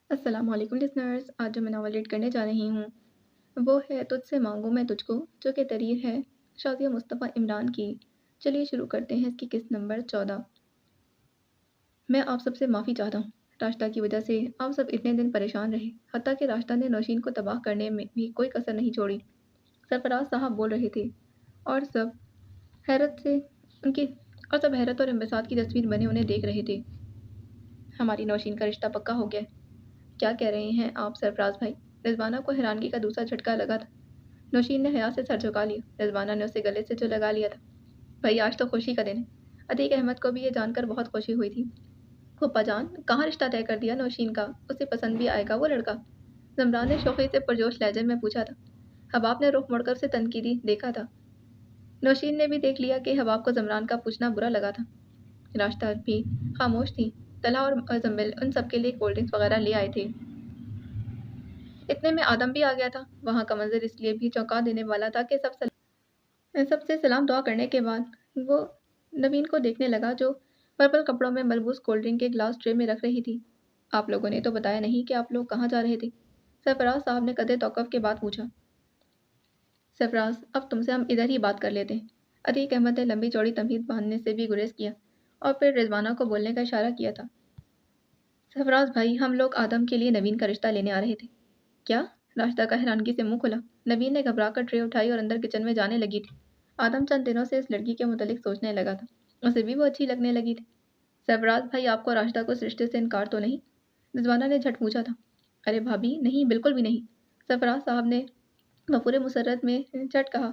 अस्सलाम वालेकुम लिसनर्स। आज जो मैं नावल रीड करने जा रही हूँ वो है तुझसे मांगूँ मैं तुझको, जो कि तहरीर है शाज़िया मुस्तफ़ा इमरान की। चलिए शुरू करते हैं इसकी किस्त नंबर 14। मैं आप सबसे माफ़ी चाहता हूँ। राशिदा की वजह से आप सब इतने दिन परेशान रहे, हत्ता कि राशिदा ने नौशीन को तबाह करने में भी कोई कसर नहीं छोड़ी। सरफराज साहब बोल रहे थे और सब हैरत से उनकी और सब हैरत और इंबसात की तस्वीर बने उन्हें देख रहे थे। हमारी नौशीन का रिश्ता पक्का हो गया है। क्या कह रहे हैं आप सरफराज भाई? रिजवाना को हैरानगी का दूसरा झटका लगा था। नौशीन ने हया से सर झुका लिया। रिजवाना ने उसे गले से जो लगा लिया था। भाई आज तो खुशी का दिन है। अतीक अहमद को भी ये जानकर बहुत खुशी हुई थी। फूफा जान, कहाँ रिश्ता तय कर दिया नौशीन का? उसे पसंद भी आएगा वो लड़का? जमरान ने शौक़ी से पुरजोश लहजे में पूछा था। हबाब ने रुख मुड़कर उसे तनकीदी देखा था। नौशीन ने भी देख लिया कि हबाब को जमरान का पूछना बुरा लगा था। राशिदा भी खामोश थी। तला और मुज़म्मिल उन सबके लिए कोल्ड ड्रिंक्स वगैरह ले आए थे। इतने में आदम भी आ गया था। वहाँ का मंजर इसलिए भी चौंका देने वाला था कि सबसे सलाम दुआ करने के बाद वो नवीन को देखने लगा, जो पर्पल कपड़ों में मलबूस कोल्ड ड्रिंक के ग्लास ट्रे में रख रही थी। आप लोगों ने तो बताया नहीं कि आप लोग कहाँ जा रहे थे? सरफराज साहब ने कदे तौक़ुफ़ के बाद पूछा। सरफराज, अब तुमसे हम इधर ही बात कर लेते हैं। अतीक अहमद ने लंबी चौड़ी तमहीद बांधने से भी गुरेज किया और फिर रिजवाना को बोलने का इशारा किया था। सरफराज भाई, हम लोग आदम के लिए नवीन का रिश्ता लेने आ रहे थे। क्या? राशिदा का हैरानगी से मुंह खुला। नवीन ने घबराकर ट्रे उठाई और अंदर किचन में जाने लगी थी। आदम चंद दिनों से इस लड़की के मुतालिक सोचने लगा था। उसे भी वो अच्छी लगने लगी थी। सरफराज भाई, आपको राशिदा को इस रिश्ते से इनकार तो नहीं? रिजवाना ने झट पूछा था। अरे भाभी, नहीं, बिल्कुल भी नहीं। सरफराज साहब ने बपूरे मुसर्रत में झट कहा।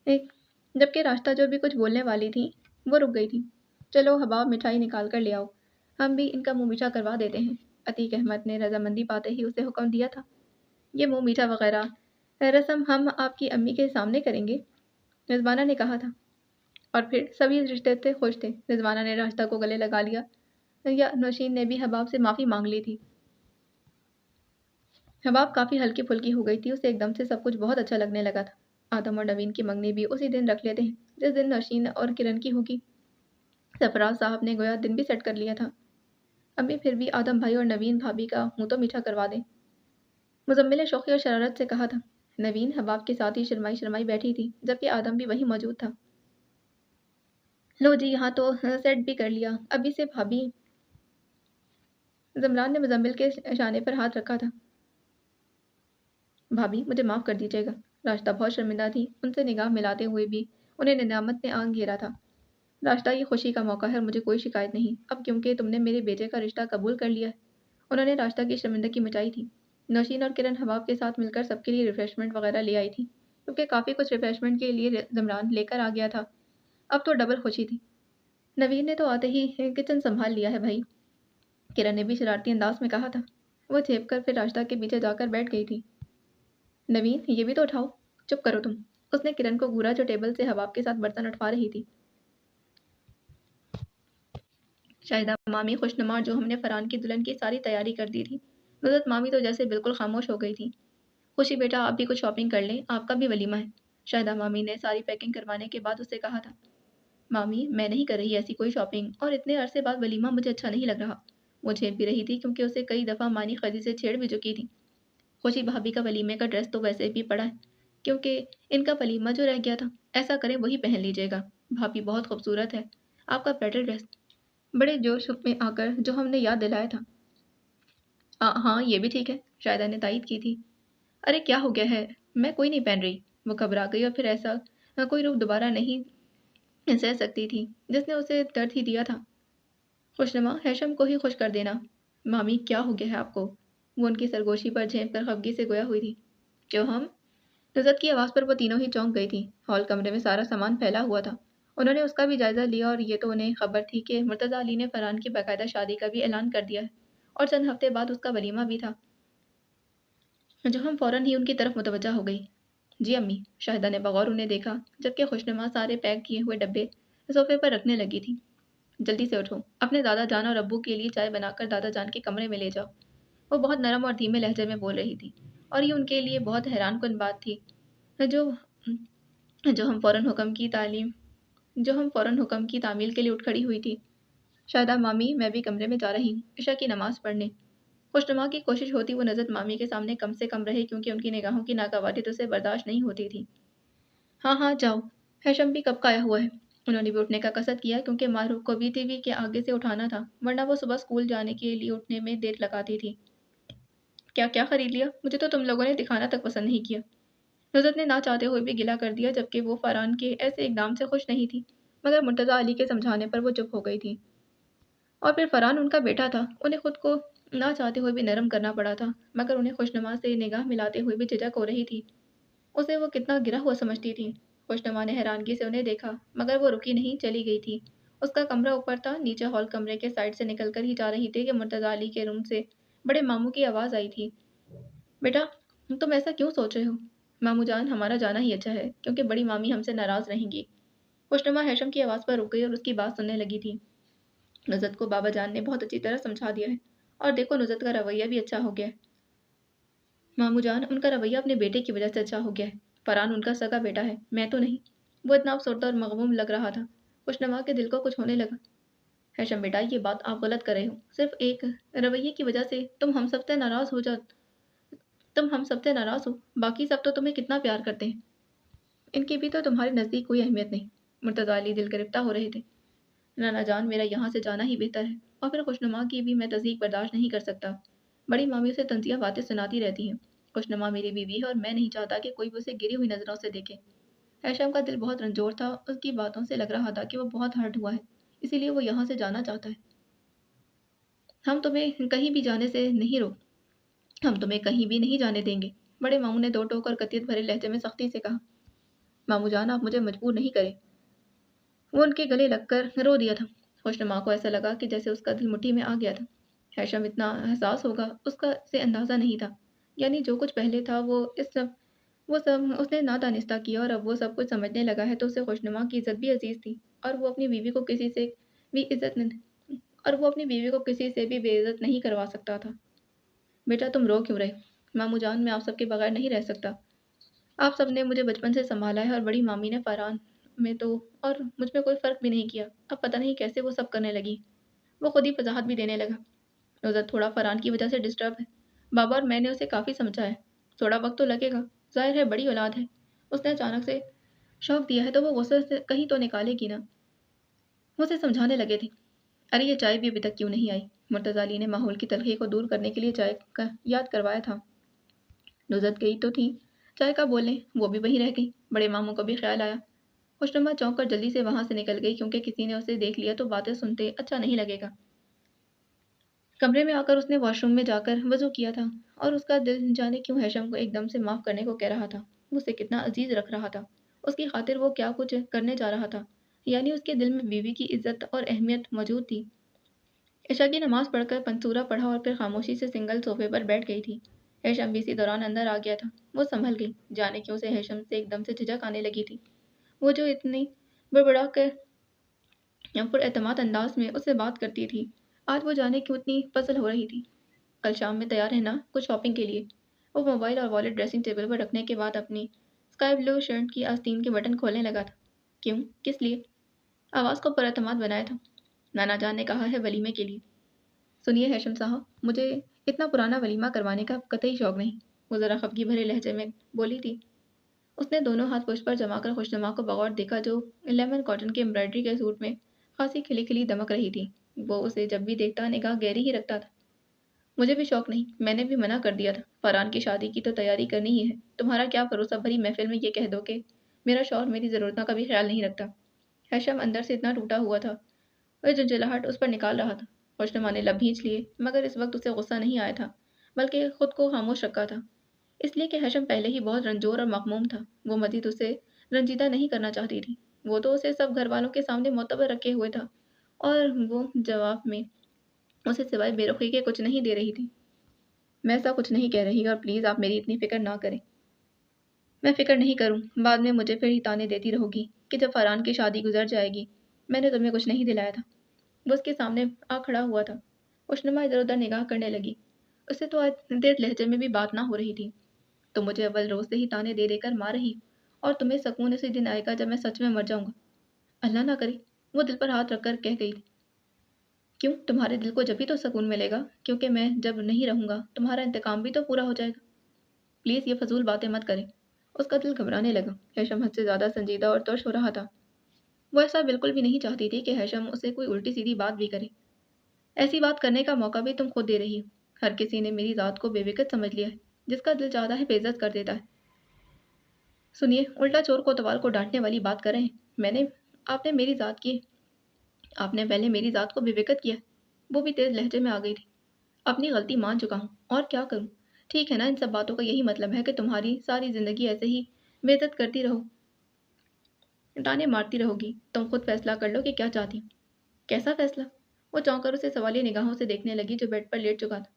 एक जबकि राशिदा जो भी कुछ बोलने वाली थी वो रुक गई थी। चलो हबाब, मिठाई निकाल कर ले आओ, हम भी इनका मुंह मीठा करवा देते हैं। अतीक अहमद ने रजामंदी पाते ही उसे हुक्म दिया था। ये मुंह मीठा वगैरह रस्म हम आपकी अम्मी के सामने करेंगे, रिजवाना ने कहा था। और फिर सभी इस रिश्ते से खुश थे। रिजवाना ने राशिदा को गले लगा लिया, या नौशीन ने भी हबाब से माफ़ी मांग ली थी। हबाब काफ़ी हल्की फुल्की हो गई थी। उसे एकदम से सब कुछ बहुत अच्छा लगने लगा था। आदम और नवीन की मंगनी भी उसी दिन रख लेते हैं जिस दिन नौशीन और किरण की होगी। सरफराज साहब ने गोया दिन भी सेट कर लिया था। अम्मी फिर भी आदम भाई और नवीन भाभी का मुंह तो मीठा करवा दें। मुजम्मिल ने शौक़ी और शरारत से कहा था। नवीन हबाब के साथ ही शर्माई शर्माई बैठी थी, जबकि आदम भी वहीं मौजूद था। लो जी, यहाँ तो सेट भी कर लिया, अभी से भाभी। जमरान ने मुजम्मिल के शाने पर हाथ रखा था। भाभी, मुझे माफ़ कर दीजिएगा। राशिदा बहुत शर्मिंदा थी। उनसे निगाह मिलाते हुए भी उन्हें निदामत ने आंग घेरा था। राशिदा, ये खुशी का मौका है और मुझे कोई शिकायत नहीं, अब क्योंकि तुमने मेरे बेटे का रिश्ता कबूल कर लिया है। उन्होंने राशिदा की शर्मिंदगी मिटाई थी। नौशीन और किरण हबाब के साथ मिलकर सबके लिए रिफ्रेशमेंट वगैरह ले आई थी, क्योंकि काफ़ी कुछ रिफ्रेशमेंट के लिए जमरान लेकर आ गया था। अब तो डबल खुशी थी। नवीन ने तो आते ही किचन संभाल लिया है भाई, किरण ने भी शरारती अंदाज में कहा था। वो झेप कर फिर राशिदा के पीछे जाकर बैठ गई थी। नवीन, ये भी तो उठाओ। चुप करो तुम। उसने किरण को घूरा, जो टेबल से हबाब के साथ बर्तन उठवा रही थी। शाहिदा मामी खुशनुमा, जो हमने फरहान की दुल्हन की सारी तैयारी कर दी थी। नुसरत मामी तो जैसे बिल्कुल खामोश हो गई थी। खुशी बेटा, आप भी कुछ शॉपिंग कर लें, आपका भी वलीमा है। शाहिदा मामी ने सारी पैकिंग करवाने के बाद उससे कहा था। मामी, मैं नहीं कर रही ऐसी कोई शॉपिंग, और इतने अरसे बाद वलीमा मुझे अच्छा नहीं लग रहा। वो झेप भी रही थी क्योंकि उसे कई दफ़ा मानी खदी से छेड़ भी चुकी थी। खुशी भाभी का वलीमे का ड्रेस तो वैसे भी पड़ा है, क्योंकि इनका वलीमा जो रह गया था। ऐसा करें वही पहन लीजिएगा। भाभी बहुत खूबसूरत है आपका ब्राइडल ड्रेस, बड़े जोश में आकर जो हमने याद दिलाया था। हाँ, ये भी ठीक है, शायदा ने तायद की थी। अरे क्या हो गया है? मैं कोई नहीं पहन रही। वो घबरा गई और फिर ऐसा कोई रूप दोबारा नहीं सह सकती थी जिसने उसे दर्द ही दिया था। खुशनुमा, हैशम को ही खुश कर देना। मामी, क्या हो गया है आपको? वो उनकी सरगोशी पर झेप कर खफगी से गोया हुई थी। जो हम नुसरत की आवाज़ पर वो तीनों ही चौंक गई थी। हॉल कमरे में सारा सामान फैला हुआ था। उन्होंने उसका भी जायज़ा लिया और ये तो उन्हें खबर थी कि मुर्तज़ा अली ने फरहान की बाकायदा शादी का भी ऐलान कर दिया है और चंद हफ्ते बाद उसका वलीमा भी था। जो हम फ़ौरन ही उनकी तरफ मुतवज्जा हो गई। जी अम्मी, शाहिदा ने बगौर उन्हें देखा, जबकि खुशनुमा सारे पैक किए हुए डब्बे सोफ़े पर रखने लगी थी। जल्दी से उठो, अपने दादा जान और अब्बू के लिए चाय बनाकर दादा जान के कमरे में ले जाओ। वो बहुत नरम और धीमे लहजे में बोल रही थी, और ये उनके लिए बहुत हैरानकुन बात थी। जो जो हम फ़ौरन हुक्म की तालीम जो हम फ़ौरन हुक्म की तामील के लिए उठ खड़ी हुई थी। शायदा मामी, मैं भी कमरे में जा रही हूँ, इशा की नमाज़ पढ़ने। खुशनुमा की कोशिश होती वो नजरत मामी के सामने कम से कम रहे, क्योंकि उनकी निगाहों की नाकावारी तो उसे बर्दाश्त नहीं होती थी। हाँ हाँ जाओ, हैशम भी कब का आया हुआ है। उन्होंने भी उठने का कसद किया, क्योंकि मारूफ को भी टीवी के आगे से उठाना था, वरना वो सुबह स्कूल जाने के लिए उठने में देर लगाती थी। क्या क्या खरीद लिया? मुझे तो तुम लोगों ने दिखाना तक पसंद नहीं किया। नुसरत ने ना चाहते हुए भी गिला कर दिया, जबकि वो फरहान के ऐसे इकदाम से खुश नहीं थी, मगर मुर्तज़ा अली के समझाने पर वो चुप हो गई थी। और फिर फरहान उनका बेटा था, उन्हें खुद को ना चाहते हुए भी नरम करना पड़ा था, मगर उन्हें खुशनुमा से निगाह मिलाते हुए भी झिझक हो रही थी। उसे वो कितना गिरा हुआ समझती थी। खुशनुमा ने हैरानगी से उन्हें देखा, मगर वो रुकी नहीं, चली गई थी। उसका कमरा ऊपर था, नीचे हॉल कमरे के साइड से निकल कर ही जा रही थी कि मुर्तज़ा अली के रूम से बड़े मामू की आवाज़ आई थी। बेटा, तुम ऐसा क्यों सोच रहे हो? मामू जान, हमारा जाना ही अच्छा है, क्योंकि बड़ी मामी हमसे नाराज़ रहेंगी। खुशनुमा हैशम की आवाज़ पर रुक गई और उसकी बात सुनने लगी थी। नुसरत को बाबा जान ने बहुत अच्छी तरह समझा दिया है, और देखो नुसरत का रवैया भी अच्छा हो गया है। मामू जान, उनका रवैया अपने बेटे की वजह से अच्छा हो गया है। फरहान उनका सगा बेटा है, मैं तो नहीं। वो इतना अफसरदा और मगमूम लग रहा था। खुशनुमा के दिल को कुछ होने लगा। हैशम बेटा, ये बात आप गलत कर रहे हो। सिर्फ एक रवैये की वजह से तुम हम सबसे नाराज़ हो। बाकी सब तो तुम्हें कितना प्यार करते हैं। इनकी भी तो तुम्हारे नज़दीक कोई अहमियत नहीं। मुर्तज़ा अली दिल गिरफ्ता हो रहे थे। नाना जान, मेरा यहाँ से जाना ही बेहतर है, और फिर खुशनुमा की भी मैं तज़दीक बर्दाश्त नहीं कर सकता। बड़ी मामी उसे तंज़िया बातें सुनाती रहती हैं। खुशनुमा मेरी बीवी है, और मैं नहीं चाहता कि कोई भी उसे गिरी हुई नज़रों से देखे। हैशम का दिल बहुत रंजोर था, उसकी बातों से लग रहा था कि वो बहुत हर्ट हुआ है, इसीलिए वो यहाँ से जाना चाहता है। हम तुम्हें कहीं भी जाने से नहीं रोक हम तुम्हें कहीं भी नहीं जाने देंगे, बड़े मामू ने दो टोक और कतियत भरे लहजे में सख्ती से कहा। मामू जान, आप मुझे मजबूर नहीं करें। वो उनके गले लगकर रो दिया था। खुशनुमा को ऐसा लगा कि जैसे उसका दिल मुट्ठी में आ गया था। हैशम इतना एहसास होगा, उसका से अंदाज़ा नहीं था। यानी जो कुछ पहले था वो सब उसने नादानिस्ता किया, और अब वो सब कुछ समझने लगा है, तो उसे खुशनुमा की इज़्ज़त भी अज़ीज़ थी, और वो अपनी बीवी को किसी से भी इज़्ज़त न और वो अपनी बीवी को किसी से भी बेइज़्ज़त नहीं करवा सकता था। बेटा, तुम रो क्यों रहे? मामू जान, मैं आप सबके बगैर नहीं रह सकता। आप सबने मुझे बचपन से सँभाला है, और बड़ी मामी ने फरहान में तो और मुझ में कोई फ़र्क भी नहीं किया। अब पता नहीं कैसे वो सब करने लगी। वो खुद ही वज़ाहत भी देने लगा। नुसरत थोड़ा फरहान की वजह से डिस्टर्ब है। बाबा और मैंने उसे काफ़ी समझाया है। थोड़ा वक़्त तो लगेगा। ज़ाहिर है बड़ी औलाद है। उसने अचानक से शौक दिया है, तो वो गुस्से से कहीं तो निकालेगी ना। वो उसे समझाने लगे थे। अरे ये चाय भी अभी तक क्यों नहीं आई? मुर्तज़ा अली ने माहौल की तलख़ी को दूर करने के लिए चाय का याद करवाया था। नुसरत गई तो थी, चाय का बोलने, वो भी वहीं रह गई। बड़े मामू को भी ख़्याल आया। खुशनुमा चौंक कर जल्दी से वहाँ से निकल गई, क्योंकि किसी ने उसे देख लिया तो बातें सुनते अच्छा नहीं लगेगा। कमरे में आकर उसने वॉशरूम में जाकर वज़ू किया था, और उसका दिल जाने क्यों हैशम को एकदम से माफ़ करने को कह रहा था। वो उसे कितना अज़ीज़ रख रहा था। उसकी खातिर वो क्या कुछ करने जा रहा था। यानी उसके दिल में बीवी की इज़्ज़त और अहमियत मौजूद थी। इशा की नमाज़ पढ़कर पंसूरा पढ़ा, और फिर खामोशी से सिंगल सोफ़े पर बैठ गई थी। हैशम भी इसी दौरान अंदर आ गया था। वो सँभल गई। जाने क्यों उसे हैशम से एकदम से झिझक आने लगी थी। वो जो इतनी बड़बड़ा कर पुरएतमाद अंदाज में उससे बात करती थी, आज वो जाने क्यों इतनी पज़ल हो रही थी। कल शाम में तैयार रहना कुछ शॉपिंग के लिए। वो मोबाइल और वॉलेट ड्रेसिंग टेबल पर रखने के बाद अपनी स्काई ब्लू शर्ट की आस्तीन के बटन खोलने लगा था। क्यों? किस लिए? आवाज़ को पुरएतमाद बनाया था। नाना जान ने कहा है वलीमे के लिए। सुनिए हैशम साहब, मुझे इतना पुराना वलीमा करवाने का कतई शौक नहीं। वो ज़रा खफगी भरे लहजे में बोली थी। उसने दोनों हाथ पुष्प पर जमाकर खुशनुमा को बगौर देखा, जो लेमन कॉटन के एम्ब्रॉयडरी के सूट में खासी खिली खिली दमक रही थी। वो उसे जब भी देखता निगाह गहरी ही रखता था। मुझे भी शौक नहीं, मैंने भी मना कर दिया था। फरहान की शादी की तो तैयारी करनी ही है। तुम्हारा क्या भरोसा भरी महफिल में ये कह दो कि मेरा शौहर मेरी ज़रूरतों का भी ख्याल नहीं रखता। हैशम अंदर से इतना टूटा हुआ था, वह झुंझलाहट उस पर निकाल रहा था। खुशनुमा ने लब भींच लिए, मगर इस वक्त उसे गुस्सा नहीं आया था, बल्कि खुद को खामोश रखा था। इसलिए कि हैशम पहले ही बहुत रंजोर और मखमूम था। वो मजीद उसे रंजीदा नहीं करना चाहती थी। वो तो उसे सब घर वालों के सामने मोतबर रखे हुए था, और वो जवाब में उसे सिवाय बेरुखी के कुछ नहीं दे रही थी। मैं ऐसा कुछ नहीं कह रही, और प्लीज़ आप मेरी इतनी फ़िक्र ना करें। मैं फ़िक्र नहीं करूँ, बाद में मुझे फिर ही ताने देती रहोगी कि जब फरहान की शादी गुजर जाएगी, मैंने तुम्हें कुछ नहीं दिलाया था। वो उसके सामने आ खड़ा हुआ था। खुशनुमा इधर उधर निगाह करने लगी। उससे तो आज देर लहजे में भी बात ना हो रही थी। तो मुझे अव्वल रोज़ से ही ताने दे देकर मार रही, और तुम्हें सकून उसी दिन आएगा जब मैं सच में मर जाऊंगा। अल्लाह ना करे। वो दिल पर हाथ रखकर कह गई थी। क्यों, तुम्हारे दिल को जब भी तो सुकून मिलेगा, क्योंकि मैं जब नहीं रहूँगा तुम्हारा इंतकाम भी तो पूरा हो जाएगा। प्लीज़ ये फजूल बातें मत करें। उसका दिल घबराने लगा। हेशम हद से ज़्यादा संजीदा और तुर्श हो रहा था। वो ऐसा बिल्कुल भी नहीं चाहती थी कि हेशम उसे कोई उल्टी सीधी बात भी करे। ऐसी बात करने का मौका भी तुम खुद दे रही हो। हर किसी ने मेरी ज़ात को बेविकत समझ लिया है। जिसका दिल चाहता है बेइज्जत कर देता है। सुनिए, उल्टा चोर कोतवाल को डांटने वाली बात कर रहे हैं। मैंने आपने मेरी ज़ात की आपने पहले मेरी ज़ात को बेविकत किया। वो भी तेज़ लहजे में आ गई थी। अपनी गलती मान चुका हूँ, और क्या करूँ? ठीक है ना, इन सब बातों का यही मतलब है कि तुम्हारी सारी ज़िंदगी ऐसे ही बेइज्जत करती रहो, ताने मारती रहोगी। तुम खुद फैसला कर लो कि क्या चाहती हो। कैसा फैसला? वो चौंक कर उसे सवालिया निगाहों से देखने लगी जो बेड पर लेट चुका था।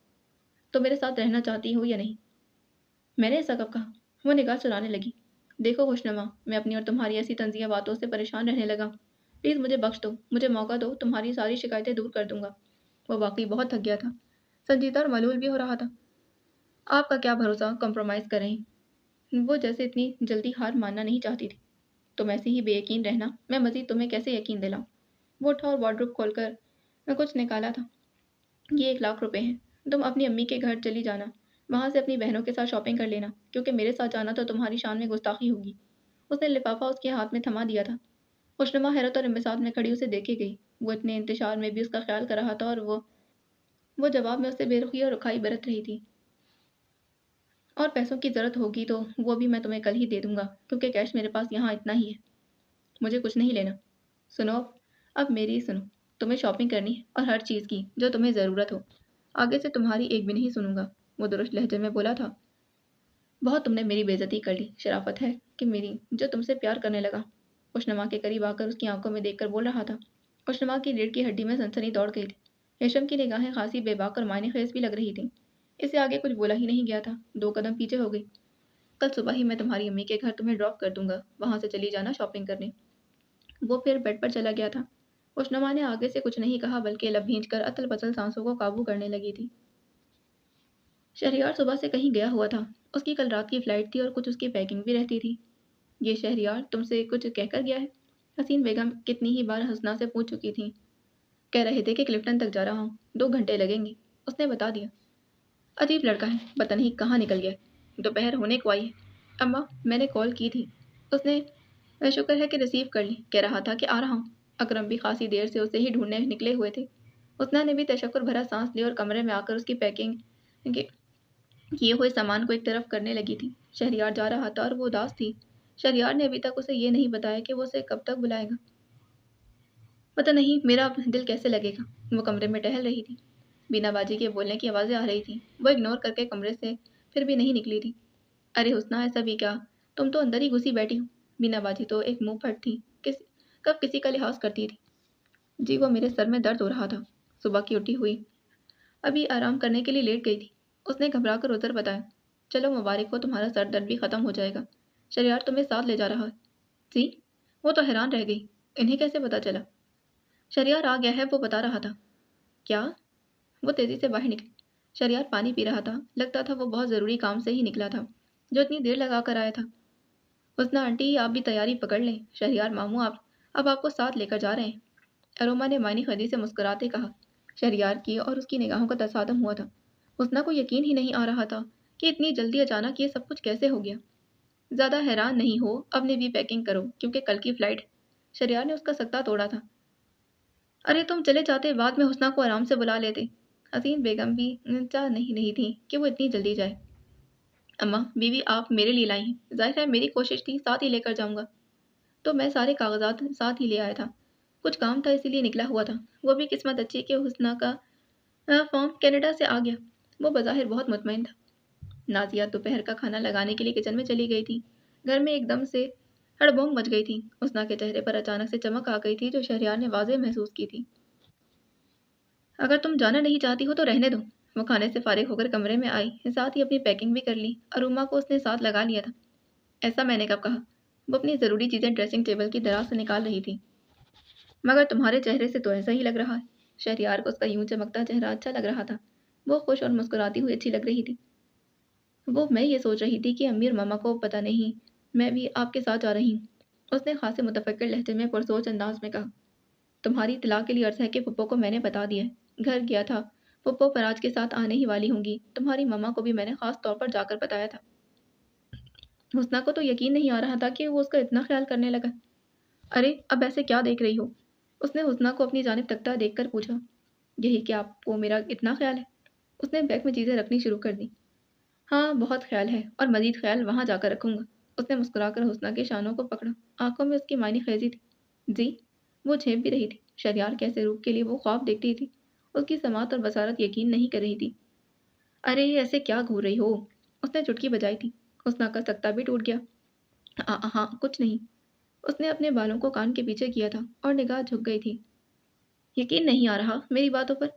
तो मेरे साथ रहना चाहती हो या नहीं? मैंने ऐसा कब कहा? वो निगाह चुराने लगी। देखो खुशनुमा, मैं अपनी और तुम्हारी ऐसी तंज़िया बातों से परेशान रहने लगा हूँ। प्लीज़ मुझे बख्श दो, मुझे मौका दो, तुम्हारी सारी शिकायतें दूर कर दूंगा। वो वाकई बहुत थक गया था, संजीदा और मलूल भी हो रहा था। आपका क्या भरोसा कॉम्प्रोमाइज़ कर रही? वो जैसे इतनी जल्दी हार मानना नहीं चाहती थी। तुम ऐसे ही बेयकीन रहना, मैं मज़ीद तुम्हें कैसे यकीन दिलाऊं? वो उठा और वार्डरोब खोलकर कुछ निकाला था। ये 1 लाख रुपए हैं। तुम अपनी अम्मी के घर चली जाना। वहाँ से अपनी बहनों के साथ शॉपिंग कर लेना, क्योंकि मेरे साथ जाना तो तुम्हारी शान में गुस्ताखी होगी। उसने लिफाफा उसके हाथ में थमा दिया था। खुशनुमा हैरत और इंबिसात में खड़ी उसे देखे गई। वो इतने इंतशार में भी उसका ख्याल कर रहा था और वो जवाब में उससे बेरुखी और रुखाई बरत रही थी। और पैसों की ज़रूरत होगी तो वो भी मैं तुम्हें कल ही दे दूंगा, क्योंकि कैश मेरे पास यहाँ इतना ही है। मुझे कुछ नहीं लेना। सुनो, अब मेरी सुनो। तुम्हें शॉपिंग करनी है, और हर चीज़ की जो तुम्हें ज़रूरत हो। आगे से तुम्हारी एक भी नहीं सुनूंगा। वो दुरुस्त लहजे में बोला था। बहुत तुमने मेरी बेइज्जती कर ली। शराफत है कि मेरी जो तुमसे प्यार करने लगा। खुशनुमा के करीब आकर उसकी आंखों में देखकर बोल रहा था। खुशनुमा की रीढ़ की हड्डी में सनसनी दौड़ गई थी। हेशम की निगाहें खासी बेबाक और मायने खेज भी लग रही थीं। इससे आगे कुछ बोला ही नहीं गया था। 2 कदम पीछे हो गई। कल सुबह ही मैं तुम्हारी अम्मी के घर तुम्हें ड्रॉप कर दूंगा। वहां से चली जाना शॉपिंग करने। वो फिर बेड पर चला गया था। खुशनुमा ने आगे से कुछ नहीं कहा, बल्कि लब भींच कर अतल पतल सांसों को काबू करने लगी थी। शहरियार सुबह से कहीं गया हुआ था। उसकी कल रात की फ्लाइट थी और कुछ उसकी पैकिंग भी रहती थी। ये शहरियार तुमसे कुछ कहकर गया है? हसीन बेगम कितनी ही बार हसना से पूछ चुकी थी। कह रहे थे कि क्लिफ्टन तक जा रहा हूँ, 2 घंटे लगेंगे। उसने बता दिया। अजीब लड़का है, पता नहीं कहाँ निकल गया। दोपहर होने को आई है। अम्मा, मैंने कॉल की थी। उसने शुक्र है कि रिसीव कर ली। कह रहा था कि आ रहा हूँ। अकरम भी खासी देर से उसे ही ढूंढने निकले हुए थे। उसना ने भी तशक्कुर भरा सांस लिया और कमरे में आकर उसकी पैकिंग किए हुए सामान को एक तरफ करने लगी थी। शहरियार जा रहा था और वो उदास थी। शहरियार ने अभी तक उसे ये नहीं बताया कि वो उसे कब तक बुलाएगा। पता नहीं मेरा अब दिल कैसे लगेगा। वो कमरे में टहल रही थी। बिना बाजी के बोलने की आवाज़ें आ रही थी। वो इग्नोर करके कमरे से फिर भी नहीं निकली थी। अरे हुस्ना, ऐसा भी क्या? तुम तो अंदर ही घुसी बैठी हो। बिना बाजी तो एक मुंह फट थी। कब किसी का लिहाज करती थी? जी, वो मेरे सर में दर्द हो रहा था। सुबह की उठी हुई, अभी आराम करने के लिए लेट गई थी। उसने घबरा कर उधर बताया। चलो मुबारक हो, तुम्हारा सर दर्द भी खत्म हो जाएगा। शरियार तुम्हें साथ ले जा रहा है। जी? वो तो हैरान रह गई। इन्हें कैसे पता चला? शरियार आ गया है, वो बता रहा था। क्या? वो तेजी से बाहर निकली। शरियार पानी पी रहा था। लगता था वो बहुत ज़रूरी काम से ही निकला था, जो इतनी देर लगा कर आया था। हुस्ना आंटी, आप भी तैयारी पकड़ लें। शहरियार मामू आप अब आपको साथ लेकर जा रहे हैं। अरोमा ने मायने खदी से मुस्कुराते कहा। शहरियार की और उसकी निगाहों का तसादम हुआ था। हुस्ना को यकीन ही नहीं आ रहा था कि इतनी जल्दी अचानक ये सब कुछ कैसे हो गया। ज़्यादा हैरान नहीं हो, अब ने भी पैकिंग करो, क्योंकि कल की फ्लाइट। शहरियार ने उसका सकता तोड़ा था। अरे तुम चले जाते, बाद में हुस्ना को आराम से बुला लेते। हसीन बेगम भी चाह नहीं थी कि वो इतनी जल्दी जाए। अम्मा, बीवी आप मेरे लिए लाई हैं। जाहिर है मेरी कोशिश थी, साथ ही लेकर जाऊंगा। तो मैं सारे कागजात साथ ही ले आया था। कुछ काम था इसीलिए निकला हुआ था। वो भी किस्मत अच्छी कि हुस्ना का फॉर्म कनाडा से आ गया। वो बज़ाहिर बहुत मुतमईन था। नाज़िया दोपहर का खाना लगाने के लिए किचन में चली गई थी। घर में एकदम से हड़बोंग मच गई थी। हुस्ना के चेहरे पर अचानक से चमक आ गई थी, जो शहरयार ने वाज़ेह महसूस की थी। अगर तुम जाना नहीं चाहती हो तो रहने दो। वो खाने से फारिग होकर कमरे में आई, साथ ही अपनी पैकिंग भी कर ली। अरुमा को उसने साथ लगा लिया था। ऐसा मैंने कब कहा? वो अपनी ज़रूरी चीज़ें ड्रेसिंग टेबल की दराज से निकाल रही थी। मगर तुम्हारे चेहरे से तो ऐसा ही लग रहा है। शहरयार को उसका यूं चमकता चेहरा अच्छा लग रहा था। वो खुश और मुस्कुराती हुई अच्छी लग रही थी। वो मैं ये सोच रही थी कि अम्मी और मामा को पता नहीं मैं भी आपके साथ जा रही हूँ। उसने खासे मुतफक्किर लहजे में पुरसोच अंदाज में कहा। तुम्हारी इत्तला के लिए अर्ज है कि पप्पो को मैंने बता दिया है। घर गया था, पप्पो फराज के साथ आने ही वाली होंगी। तुम्हारी मम्मा को भी मैंने खास तौर पर जाकर बताया था। हुस्ना को तो यकीन नहीं आ रहा था कि वो उसका इतना ख्याल करने लगा। अरे अब ऐसे क्या देख रही हो? उसने हुस्ना को अपनी जानिब तकता देखकर पूछा। यही कि आपको मेरा इतना ख्याल है? उसने बैग में चीज़ें रखनी शुरू कर दी। हाँ, बहुत ख्याल है और मज़ीद ख्याल वहाँ जाकर रखूँगा। उसने मुस्कुराकर हुस्ना के शानों को पकड़ा। आँखों में उसकी मायने खेज़ी थी। जी, वो झेप भी रही थी। शहरयार के ऐसे रूप के लिए वो ख्वाब देखती थी। उसकी समात और बसारत यकीन नहीं कर रही थी। अरे ऐसे क्या घूर रही हो? उसने चुटकी बजाई थी। हुस्ना का सकता भी टूट गया। हाँ, कुछ नहीं। उसने अपने बालों को कान के पीछे किया था और निगाह झुक गई थी। यकीन नहीं आ रहा मेरी बातों पर?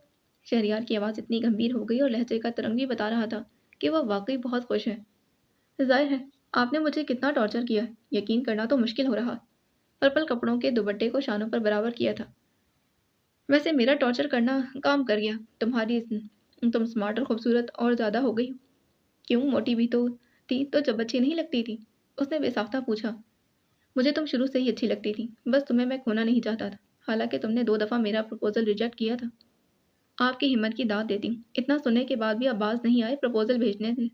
शहरयार की आवाज़ इतनी गंभीर हो गई और लहजे का तरंग भी बता रहा था कि वह वाकई बहुत खुश है। ज़ाहिर है, आपने मुझे कितना टॉर्चर किया है, यकीन करना तो मुश्किल हो रहा। पर्पल कपड़ों के दुपट्टे को शानों पर बराबर किया था। वैसे मेरा टॉर्चर करना काम कर गया। तुम स्मार्ट और खूबसूरत और ज़्यादा हो गई हो। क्यों, मोटी भी तो थी, तो जब अच्छी नहीं लगती थी? उसने बेसाख्ता पूछा। मुझे तुम शुरू से ही अच्छी लगती थी, बस तुम्हें मैं खोना नहीं चाहता था। हालांकि तुमने 2 दफ़ा मेरा प्रपोज़ल रिजेक्ट किया था। आपकी हिम्मत की दाद देती हूँ, इतना सुनने के बाद भी आप बाज नहीं आए प्रपोज़ल भेजने से।